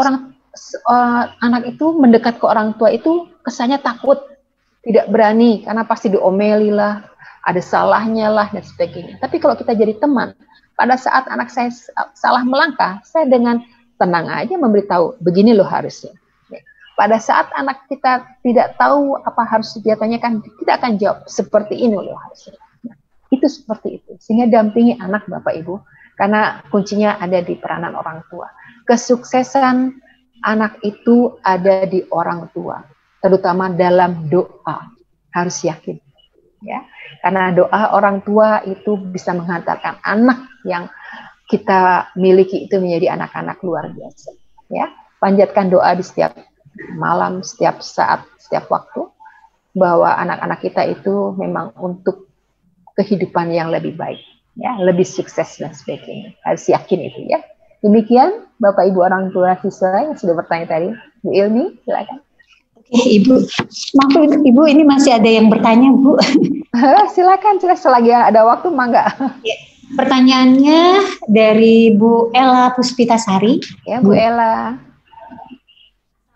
anak itu mendekat ke orang tua itu kesannya takut, tidak berani, karena pasti diomeli lah, ada salahnya lah, dan sebagainya. Tapi kalau kita jadi teman, pada saat anak saya salah melangkah, saya dengan tenang aja memberitahu, begini loh harusnya. Pada saat anak kita tidak tahu apa harus dia tanyakan, kita akan jawab, seperti ini loh harusnya. Itu seperti itu. Sehingga dampingi anak Bapak Ibu, karena kuncinya ada di peranan orang tua. Kesuksesan anak itu ada di orang tua, terutama dalam doa. Harus yakin. Ya. Karena doa orang tua itu bisa menghantarkan anak yang kita miliki itu menjadi anak-anak luar biasa. Ya, panjatkan doa di setiap malam, setiap saat, setiap waktu, bahwa anak-anak kita itu memang untuk kehidupan yang lebih baik, ya, lebih sukses dan sebagainya. Harus yakin itu ya. Demikian Bapak Ibu orang tua siswa yang sudah bertanya tadi. Bu Ilmi, silakan. Ibu, maaf Ibu, ini masih ada yang bertanya, Bu. Silakan, selagi ada waktu, mangga. Ya, pertanyaannya dari Bu Ella Puspitasari. Ya, Bu Ella.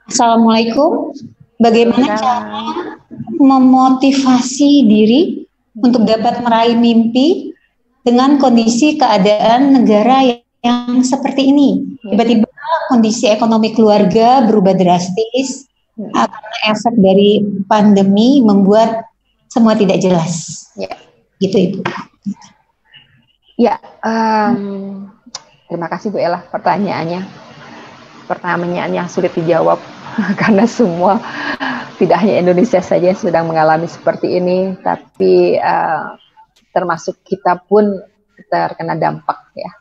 Assalamualaikum. Bagaimana cara memotivasi diri untuk dapat meraih mimpi dengan kondisi keadaan negara yang seperti ini? Tiba-tiba kondisi ekonomi keluarga berubah drastis. Karena efek dari pandemi membuat semua tidak jelas. Ya. Gitu Ibu. Ya, terima kasih Bu Ella pertanyaannya. Pertanyaan yang sulit dijawab karena semua, tidak hanya Indonesia saja yang sedang mengalami seperti ini, tapi termasuk kita pun terkena dampak ya.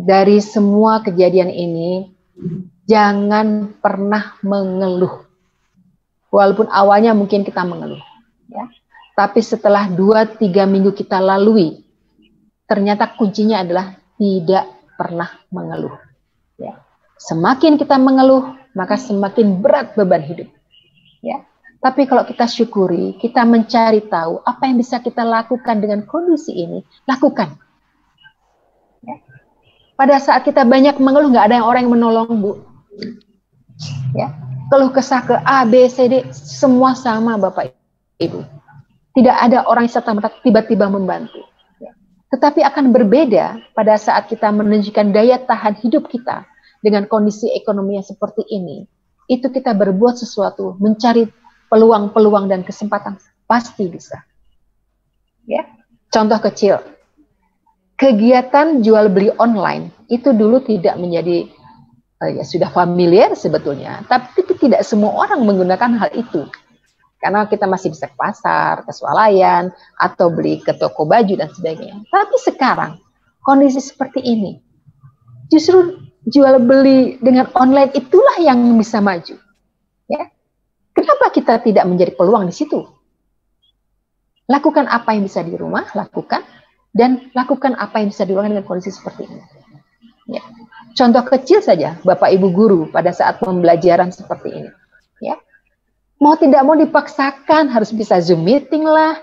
Dari semua kejadian ini, jangan pernah mengeluh. Walaupun awalnya mungkin kita mengeluh, ya. Tapi setelah 2-3 minggu kita lalui, ternyata kuncinya adalah tidak pernah mengeluh. Ya. Semakin kita mengeluh, maka semakin berat beban hidup. Ya. Tapi kalau kita syukuri, kita mencari tahu apa yang bisa kita lakukan dengan kondisi ini, lakukan. Ya. Pada saat kita banyak mengeluh, nggak ada orang yang menolong, Bu. Ya. Keluh kesah ke A, B, C, D, semua sama Bapak Ibu. Tidak ada orang yang serta-merta tiba-tiba membantu. Ya. Tetapi akan berbeda pada saat kita menunjukkan daya tahan hidup kita dengan kondisi ekonomi yang seperti ini. Itu kita berbuat sesuatu, mencari peluang-peluang dan kesempatan, pasti bisa. Ya, contoh kecil, kegiatan jual beli online itu dulu tidak menjadi ya sudah familiar sebetulnya, tapi tidak semua orang menggunakan hal itu, karena kita masih bisa ke pasar, ke swalayan, atau beli ke toko baju dan sebagainya. Tapi sekarang kondisi seperti ini, justru jual beli dengan online itulah yang bisa maju. Ya. Kenapa kita tidak menjadi peluang di situ? Lakukan apa yang bisa di rumah, lakukan. Dan lakukan apa yang bisa dilakukan dengan kondisi seperti ini. Ya. Contoh kecil saja, Bapak Ibu guru pada saat pembelajaran seperti ini. Ya. Mau tidak mau dipaksakan harus bisa Zoom meeting lah,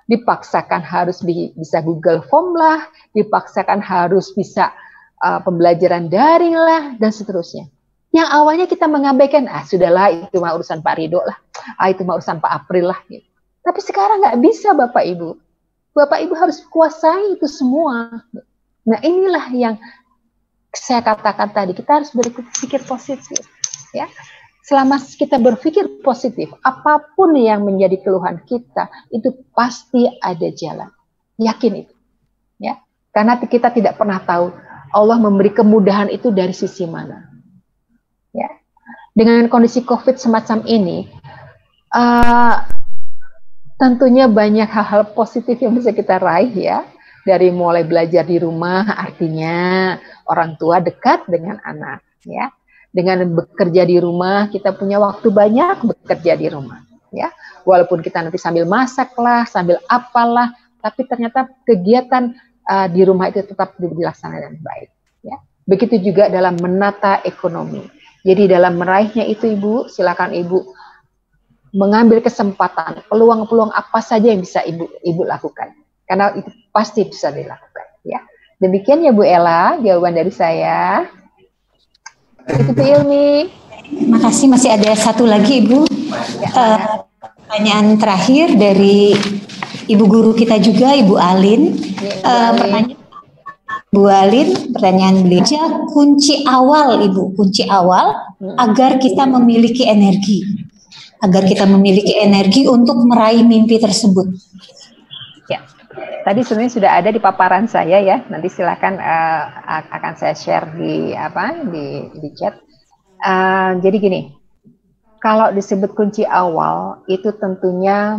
dipaksakan harus bisa Google Form lah, dipaksakan harus bisa pembelajaran daring lah, dan seterusnya. Yang awalnya kita mengabaikan, sudahlah itu mah urusan Pak Ridho lah, itu mah urusan Pak April lah. Gitu. Tapi sekarang nggak bisa Bapak Ibu. Bapak Ibu harus kuasai itu semua. Nah inilah yang saya katakan tadi, kita harus berpikir positif. Ya. Selama kita berpikir positif, apapun yang menjadi keluhan kita, itu pasti ada jalan. Yakin itu. Ya. Karena kita tidak pernah tahu Allah memberi kemudahan itu dari sisi mana. Ya. Dengan kondisi COVID semacam ini, tentunya banyak hal-hal positif yang bisa kita raih ya. Dari mulai belajar di rumah, artinya orang tua dekat dengan anak. Ya. Dengan bekerja di rumah, kita punya waktu banyak bekerja di rumah. Ya. Walaupun kita nanti sambil masak lah, sambil apalah, tapi ternyata kegiatan di rumah itu tetap dilaksanakan dengan baik. Ya. Begitu juga dalam menata ekonomi. Jadi dalam meraihnya itu Ibu, silakan Ibu mengambil kesempatan, peluang-peluang apa saja yang bisa Ibu lakukan. Karena itu pasti bisa dilakukan. Ya. Demikian ya Bu Ella, jawaban dari saya. Itu Bu Ilmi. Makasih, masih ada satu lagi Ibu. Ya, pertanyaan terakhir dari Ibu guru kita juga, Ibu Alin. Pertanyaan Bu Alin, pertanyaan beliau, kunci awal Ibu, kunci awal agar kita memiliki energi. Agar kita memiliki energi untuk meraih mimpi tersebut. Ya, tadi sebenarnya sudah ada di paparan saya ya. Nanti silakan akan saya share di chat. Jadi gini, kalau disebut kunci awal itu tentunya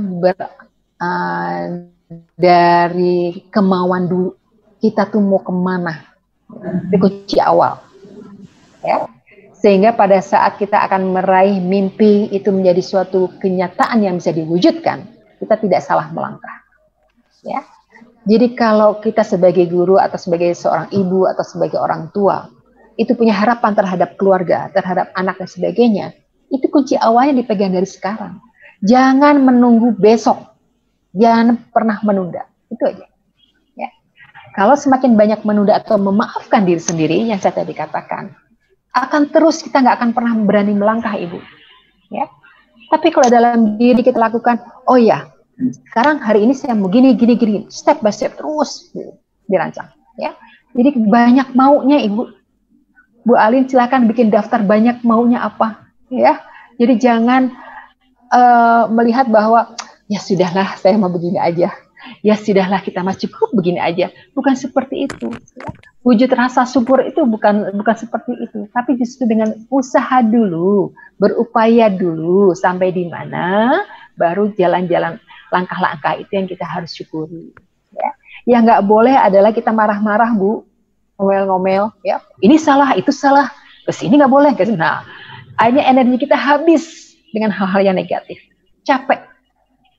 dari kemauan dulu. Kita tuh mau kemana? Itu kunci awal. Ya. Sehingga pada saat kita akan meraih mimpi itu menjadi suatu kenyataan yang bisa diwujudkan, kita tidak salah melangkah. Ya. Jadi kalau kita sebagai guru atau sebagai seorang ibu atau sebagai orang tua, itu punya harapan terhadap keluarga, terhadap anak dan sebagainya, itu kunci awalnya dipegang dari sekarang. Jangan menunggu besok. Jangan pernah menunda. Itu aja. Ya. Kalau semakin banyak menunda atau memaafkan diri sendiri, yang saya tadi katakan, akan terus kita nggak akan pernah berani melangkah Ibu. Ya. Tapi kalau dalam diri kita lakukan, oh ya, sekarang hari ini saya mau gini, step by step terus dirancang. Ya. Jadi banyak maunya Ibu. Bu Alin silakan bikin daftar banyak maunya apa. Ya. Jadi jangan melihat bahwa ya sudahlah saya mau begini aja. Ya sudahlah kita mah cukup begini aja. Bukan seperti itu. Wujud rasa syukur itu bukan seperti itu, tapi justru dengan usaha dulu, berupaya dulu sampai di mana, baru jalan-jalan langkah-langkah itu yang kita harus syukuri. Ya. Yang nggak boleh adalah kita marah-marah Bu, ngomel-ngomel, ya ini salah, itu salah, kesini nggak boleh, kesini. Nah, akhirnya energi kita habis dengan hal-hal yang negatif, capek.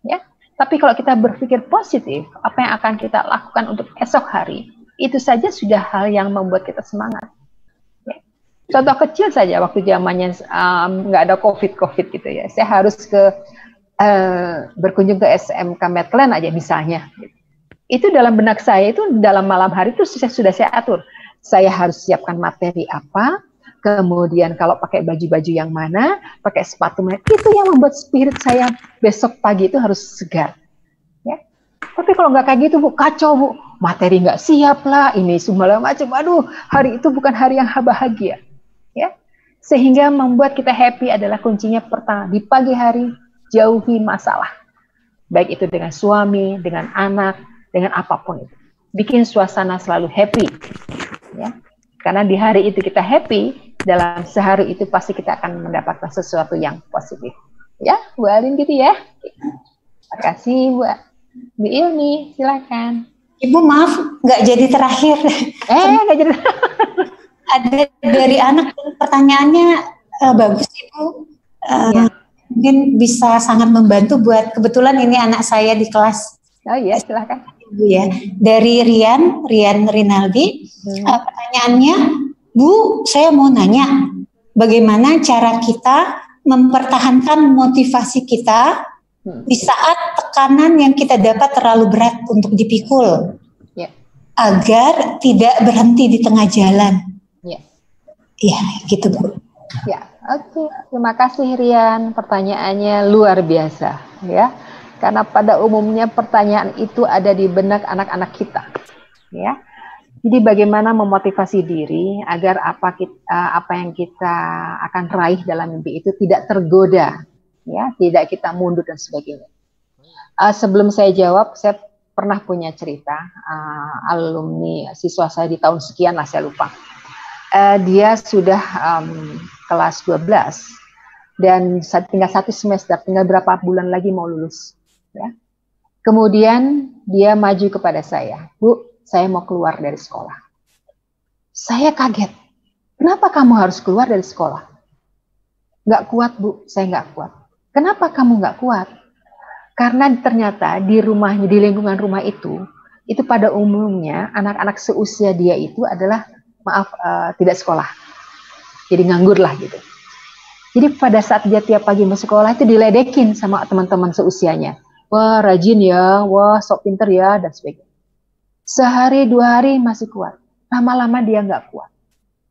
Ya. Tapi kalau kita berpikir positif, apa yang akan kita lakukan untuk esok hari, Itu saja sudah hal yang membuat kita semangat. Ya. Contoh kecil saja, waktu zamannya nggak ada COVID gitu ya, saya harus berkunjung ke SMK Medland aja misalnya. Itu dalam benak saya, itu dalam malam hari itu sudah saya atur. Saya harus siapkan materi apa, kemudian kalau pakai baju-baju yang mana, pakai sepatu mana, itu yang membuat spirit saya besok pagi itu harus segar. Ya. Tapi kalau nggak kayak gitu, Bu, kacau, Bu. Materi nggak siap lah, ini semua macam. Aduh, hari itu bukan hari yang bahagia. Ya. Sehingga membuat kita happy adalah kuncinya pertama. Di pagi hari, jauhi masalah. Baik itu dengan suami, dengan anak, dengan apapun itu. Bikin suasana selalu happy. Ya. Karena di hari itu kita happy, dalam sehari itu pasti kita akan mendapatkan sesuatu yang positif. Ya, Bu Alin gitu ya. Terima kasih, Bu Ilmi, silakan. Ibu maaf, nggak jadi terakhir. Nggak jadi. Ada dari anak, pertanyaannya bagus Ibu. Ya. Mungkin bisa sangat membantu buat, kebetulan ini anak saya di kelas. Oh iya, silakan. Ibu ya, dari Rian Rinaldi. Pertanyaannya, Bu, saya mau nanya, bagaimana cara kita mempertahankan motivasi kita di saat tekanan yang kita dapat terlalu berat untuk dipikul, agar tidak berhenti di tengah jalan. Ya, gitu Bu. Ya, oke. Terima kasih Rian, pertanyaannya luar biasa, ya. Karena pada umumnya pertanyaan itu ada di benak anak-anak kita, ya. Jadi bagaimana memotivasi diri agar apa yang kita akan raih dalam mimpi itu tidak tergoda, ya, tidak kita mundur dan sebagainya. Sebelum saya jawab, saya pernah punya cerita alumni siswa saya di tahun sekian lah, saya lupa. Dia sudah kelas 12 dan tinggal 1 semester, tinggal berapa bulan lagi mau lulus. Ya. Kemudian dia maju kepada saya, Bu, saya mau keluar dari sekolah. Saya kaget. Kenapa kamu harus keluar dari sekolah? Nggak kuat, Bu. Saya nggak kuat. Kenapa kamu nggak kuat? Karena ternyata di rumahnya, di lingkungan rumah itu pada umumnya anak-anak seusia dia itu adalah, tidak sekolah. Jadi nganggur lah gitu. Jadi pada saat dia tiap pagi masuk sekolah itu diledekin sama teman-teman seusianya. Wah, rajin ya, wah, sok pinter ya, dan sebagainya. Sehari 2 hari masih kuat, lama-lama dia nggak kuat.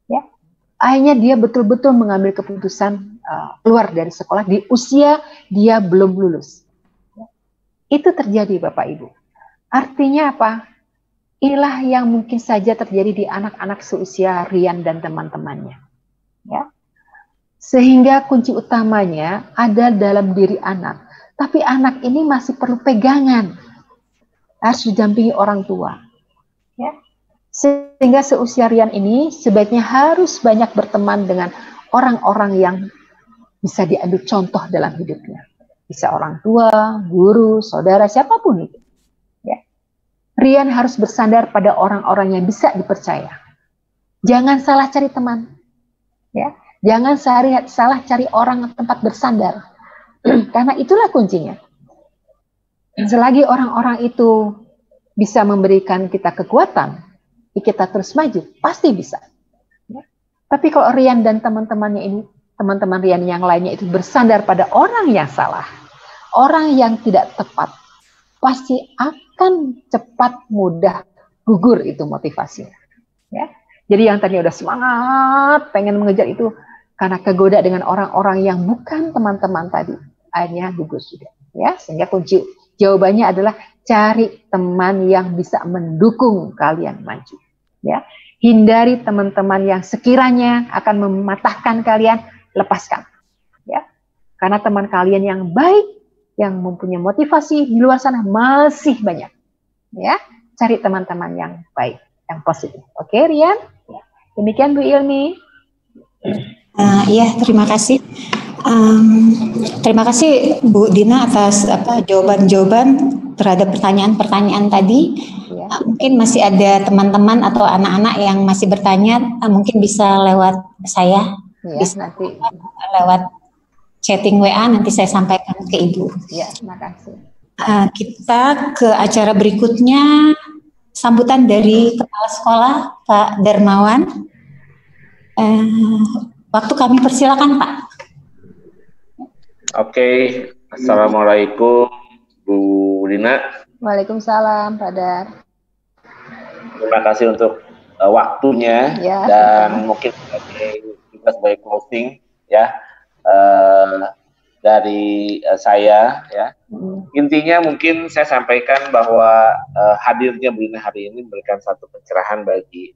Ya, akhirnya dia betul-betul mengambil keputusan keluar dari sekolah di usia dia belum lulus. Ya. Itu terjadi Bapak Ibu. Artinya apa? Inilah yang mungkin saja terjadi di anak-anak seusia Rian dan teman-temannya. Ya, sehingga kunci utamanya ada dalam diri anak, tapi anak ini masih perlu pegangan, harus didampingi orang tua. Ya. Sehingga seusia Rian ini sebaiknya harus banyak berteman dengan orang-orang yang bisa diambil contoh dalam hidupnya. Bisa orang tua, guru, saudara, siapapun itu. Ya. Rian harus bersandar pada orang-orang yang bisa dipercaya. Jangan salah cari teman. Ya. Jangan salah cari orang tempat bersandar. Karena itulah kuncinya. Selagi orang-orang itu bisa memberikan kita kekuatan, kita terus maju, pasti bisa. Ya. Tapi kalau Rian dan teman-temannya ini, teman-teman Rian yang lainnya itu bersandar pada orang yang salah, orang yang tidak tepat, pasti akan cepat mudah gugur itu motivasinya. Ya. Jadi yang tadi udah semangat, pengen mengejar itu, karena kegoda dengan orang-orang yang bukan teman-teman tadi, akhirnya gugur juga. Ya, sehingga kunci jawabannya adalah cari teman yang bisa mendukung kalian maju. Ya, hindari teman-teman yang sekiranya akan mematahkan kalian, lepaskan. Ya, karena teman kalian yang baik, yang mempunyai motivasi di luar sana masih banyak. Ya, cari teman-teman yang baik, yang positif. Oke, Rian. Ya. Demikian Bu Ilmi. Iya, terima kasih. Terima kasih Bu Dina atas jawaban-jawaban terhadap pertanyaan-pertanyaan tadi. Ya. Mungkin masih ada teman-teman atau anak-anak yang masih bertanya, mungkin bisa lewat saya, bisa nanti lewat chatting WA, nanti saya sampaikan ke Ibu. Ya, terima kasih. Kita ke acara berikutnya. sambutan dari Kepala Sekolah Pak Darmawan. Waktu kami persilakan Pak. Oke, Assalamualaikum Bu Dina. Waalaikumsalam Pak Dar. Terima kasih untuk waktunya Ya, dan mungkin juga sebagai closing ya dari saya ya. Intinya mungkin saya sampaikan bahwa hadirnya Bu Dina hari ini memberikan satu pencerahan bagi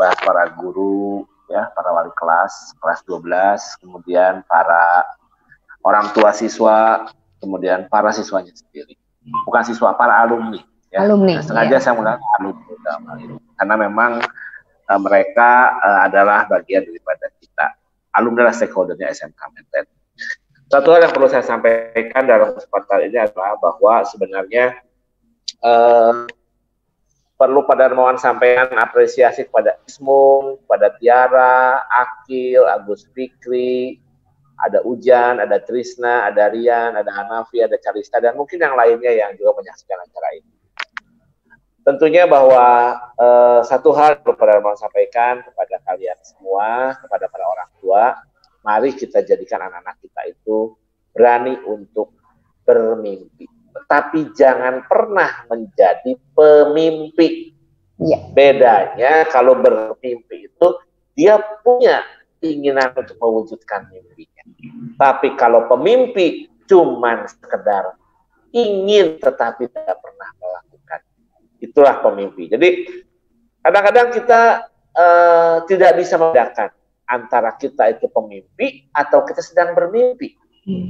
para guru ya, para wali kelas 12, kemudian para orang tua siswa, kemudian para siswanya sendiri. Bukan siswa, para alumni. Ya. Alumni. Sengaja saya menggunakan alumni dalam hal ini. Karena memang mereka adalah bagian daripada kita. Alumni adalah stakeholdernya SMK Menten. Satu hal yang perlu saya sampaikan dalam kesempatan ini adalah bahwa sebenarnya perlu Pak Darmawan sampaikan apresiasi kepada Ismung, kepada Tiara, Akil, Agus Fikri, ada Ujan, ada Trisna, ada Rian, ada Hanafi, ada Calista, dan mungkin yang lainnya yang juga menyaksikan acara ini. Tentunya bahwa satu hal perlu Pak Darmawan sampaikan kepada kalian semua, kepada para orang tua, mari kita jadikan anak-anak kita itu berani untuk bermimpi. Tetapi jangan pernah menjadi pemimpi. Ya. Bedanya kalau bermimpi itu dia punya keinginan untuk mewujudkan mimpinya. Tapi kalau pemimpi cuman sekedar ingin tetapi tidak pernah melakukan, itulah pemimpi. Jadi kadang-kadang kita tidak bisa membedakan antara kita itu pemimpi atau kita sedang bermimpi.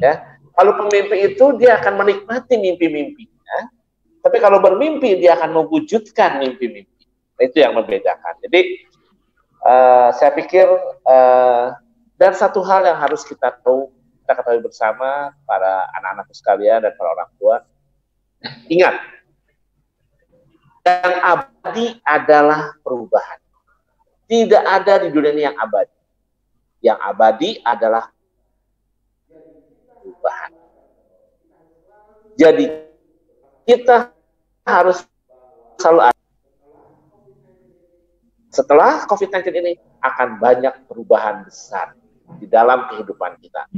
Ya. Kalau pemimpi itu dia akan menikmati mimpi-mimpinya, tapi kalau bermimpi dia akan mewujudkan mimpi-mimpi. Nah, itu yang membedakan. Jadi saya pikir dan satu hal yang harus kita ketahui bersama para anak-anak sekalian dan para orang tua, ingat, yang abadi adalah perubahan. Tidak ada di dunia ini yang abadi. Yang abadi adalah perubahan. Jadi kita harus selalu ada. Setelah COVID-19 ini akan banyak perubahan besar di dalam kehidupan kita.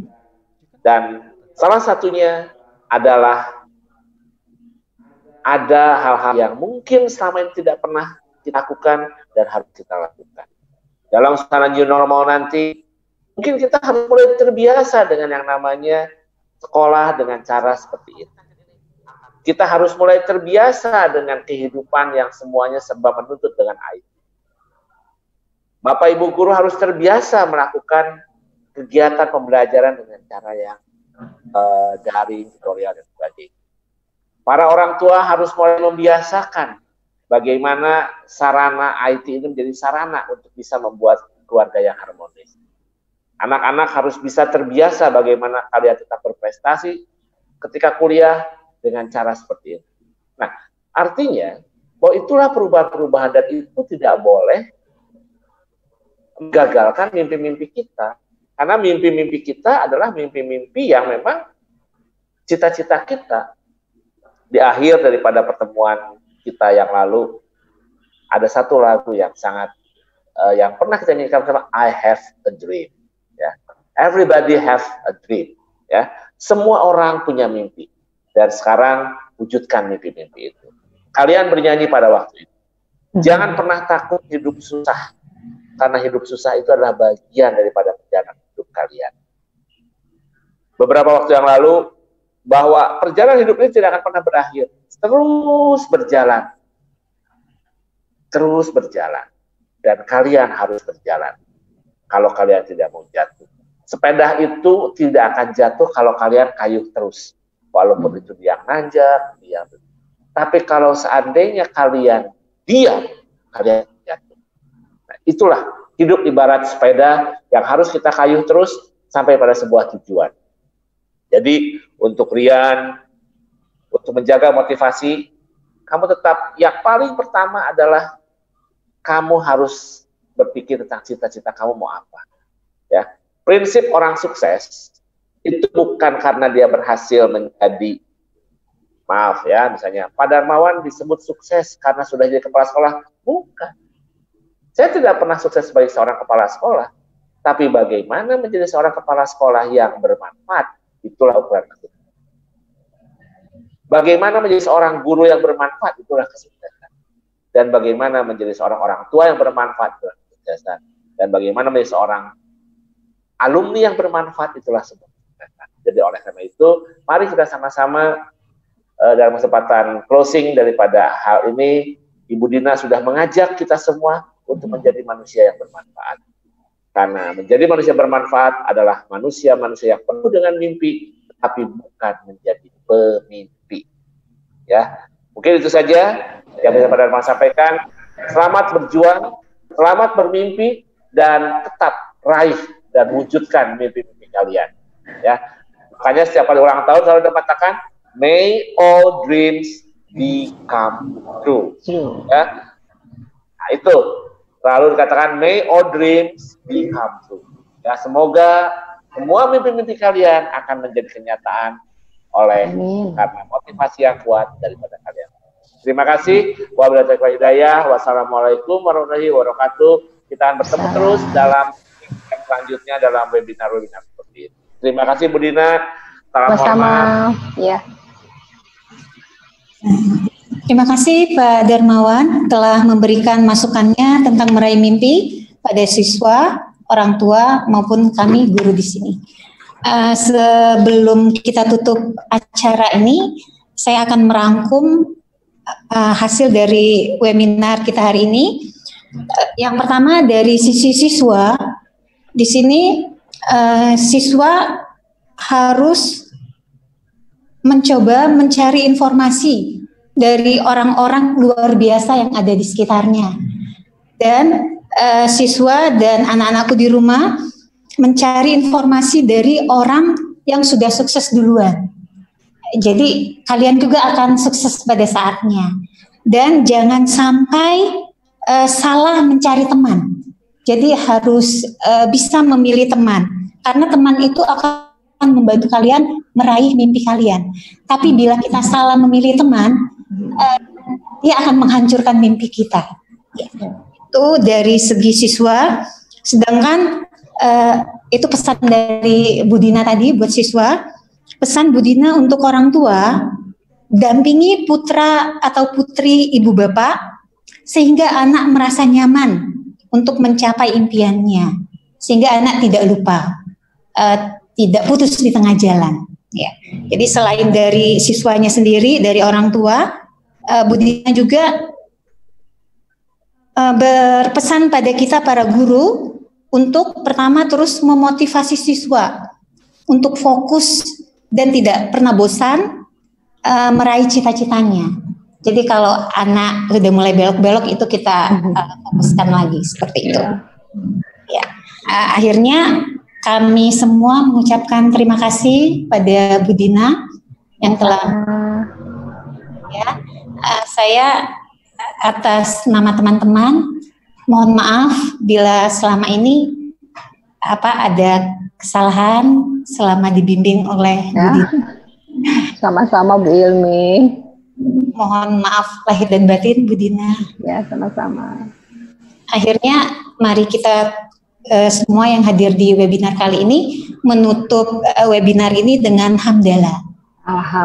Dan salah satunya adalah ada hal-hal yang mungkin selama ini tidak pernah kita lakukan dan harus kita lakukan. Dalam suasana new normal nanti, mungkin kita harus mulai terbiasa dengan yang namanya sekolah dengan cara seperti itu. Kita harus mulai terbiasa dengan kehidupan yang semuanya serba menuntut dengan IT. Bapak Ibu guru harus terbiasa melakukan kegiatan pembelajaran dengan cara yang daring, tutorial, dan sebagainya. Para orang tua harus mulai membiasakan bagaimana sarana IT ini menjadi sarana untuk bisa membuat keluarga yang harmonis. Anak-anak harus bisa terbiasa bagaimana kalian tetap berprestasi ketika kuliah dengan cara seperti itu. Nah, artinya bahwa itulah perubahan-perubahan dan itu tidak boleh menggagalkan mimpi-mimpi kita. Karena mimpi-mimpi kita adalah mimpi-mimpi yang memang cita-cita kita. Di akhir daripada pertemuan kita yang lalu, ada satu lagu yang sangat, yang pernah kita nyanyikan bersama, I Have a Dream. Ya. Everybody have a dream. Ya. Semua orang punya mimpi. Dan sekarang wujudkan mimpi-mimpi itu. Kalian bernyanyi pada waktu itu. Jangan pernah takut hidup susah. Karena hidup susah itu adalah bagian daripada perjalanan hidup kalian. Beberapa waktu yang lalu, bahwa perjalanan hidup ini tidak akan pernah berakhir. Terus berjalan. Terus berjalan. Dan kalian harus berjalan. Kalau kalian tidak mau jatuh. Sepeda itu tidak akan jatuh kalau kalian kayuh terus. Walaupun itu dia nanjak, dia. Tapi kalau seandainya kalian diam, kalian jatuh. Nah, itulah hidup ibarat sepeda yang harus kita kayuh terus sampai pada sebuah tujuan. Jadi untuk Rian, untuk menjaga motivasi, kamu tetap, yang paling pertama adalah kamu harus berpikir tentang cita-cita kamu mau apa. Ya, prinsip orang sukses itu bukan karena dia berhasil menjadi Maaf ya, misalnya Pak Darmawan disebut sukses karena sudah jadi kepala sekolah. Bukan. Saya tidak pernah sukses sebagai seorang kepala sekolah. Tapi bagaimana menjadi seorang kepala sekolah yang bermanfaat, itulah ukuran kesuksesan. Bagaimana menjadi seorang guru yang bermanfaat, itulah kesuksesan. Dan bagaimana menjadi seorang orang tua yang bermanfaat, itulah kesuksesan. Dan bagaimana menjadi seorang alumni yang bermanfaat, itulah sebuah kesuksesan. Jadi oleh karena itu, mari kita sama-sama dalam kesempatan closing daripada hal ini, Ibu Dina sudah mengajak kita semua untuk menjadi manusia yang bermanfaat. Karena menjadi manusia bermanfaat adalah manusia-manusia yang penuh dengan mimpi, tapi bukan menjadi pemimpi. Ya, mungkin itu saja yang bisa Pak Darmawan sampaikan. Selamat berjuang, selamat bermimpi, dan tetap raih dan wujudkan mimpi-mimpi kalian. Ya, makanya setiap kali ulang tahun selalu dikatakan, may all dreams become true. Ya, nah, itu selalu dikatakan may all dreams become true. Ya, semoga semua mimpi-mimpi kalian akan menjadi kenyataan oleh karena motivasi yang kuat daripada kalian. Terima kasih. Wabillahi taufiq wal hidayah. Wassalamualaikum warahmatullahi wabarakatuh. Kita akan bertemu terus dalam yang selanjutnya dalam webinar-webinar seperti ini. Terima kasih Bu Dina. Salam hormat. Ya. Terima kasih Pak Darmawan telah memberikan masukannya tentang meraih mimpi pada siswa, orang tua maupun kami guru di sini. Sebelum kita tutup acara ini, saya akan merangkum hasil dari webinar kita hari ini. Yang pertama dari sisi siswa, di sini siswa harus mencoba mencari informasi dari orang-orang luar biasa yang ada di sekitarnya. Dan siswa dan anak-anakku di rumah mencari informasi dari orang yang sudah sukses duluan. Jadi kalian juga akan sukses pada saatnya. Dan jangan sampai salah mencari teman. Jadi harus bisa memilih teman. Karena teman itu akan membantu kalian meraih mimpi kalian. Tapi bila kita salah memilih teman, dia akan menghancurkan mimpi kita. Itu dari segi siswa. Sedangkan itu pesan dari Bu Dina tadi buat siswa. Pesan Bu Dina untuk orang tua, dampingi putra atau putri ibu bapak sehingga anak merasa nyaman untuk mencapai impiannya. Sehingga anak tidak lupa, tidak putus di tengah jalan. Ya. Jadi selain dari siswanya sendiri, dari orang tua, Bu Dina juga berpesan pada kita para guru untuk pertama terus memotivasi siswa untuk fokus dan tidak pernah bosan meraih cita-citanya. Jadi kalau anak sudah mulai belok-belok itu kita fokuskan lagi seperti itu. Ya. Akhirnya kami semua mengucapkan terima kasih pada Bu Dina yang telah saya atas nama teman-teman mohon maaf bila selama ini ada kesalahan selama dibimbing oleh Bu Dina. Sama-sama Bu Ilmi. Mohon maaf lahir dan batin Bu Dina. Ya, sama-sama. Akhirnya mari kita semua yang hadir di webinar kali ini menutup webinar ini dengan hamdalah. Alhamdulillah.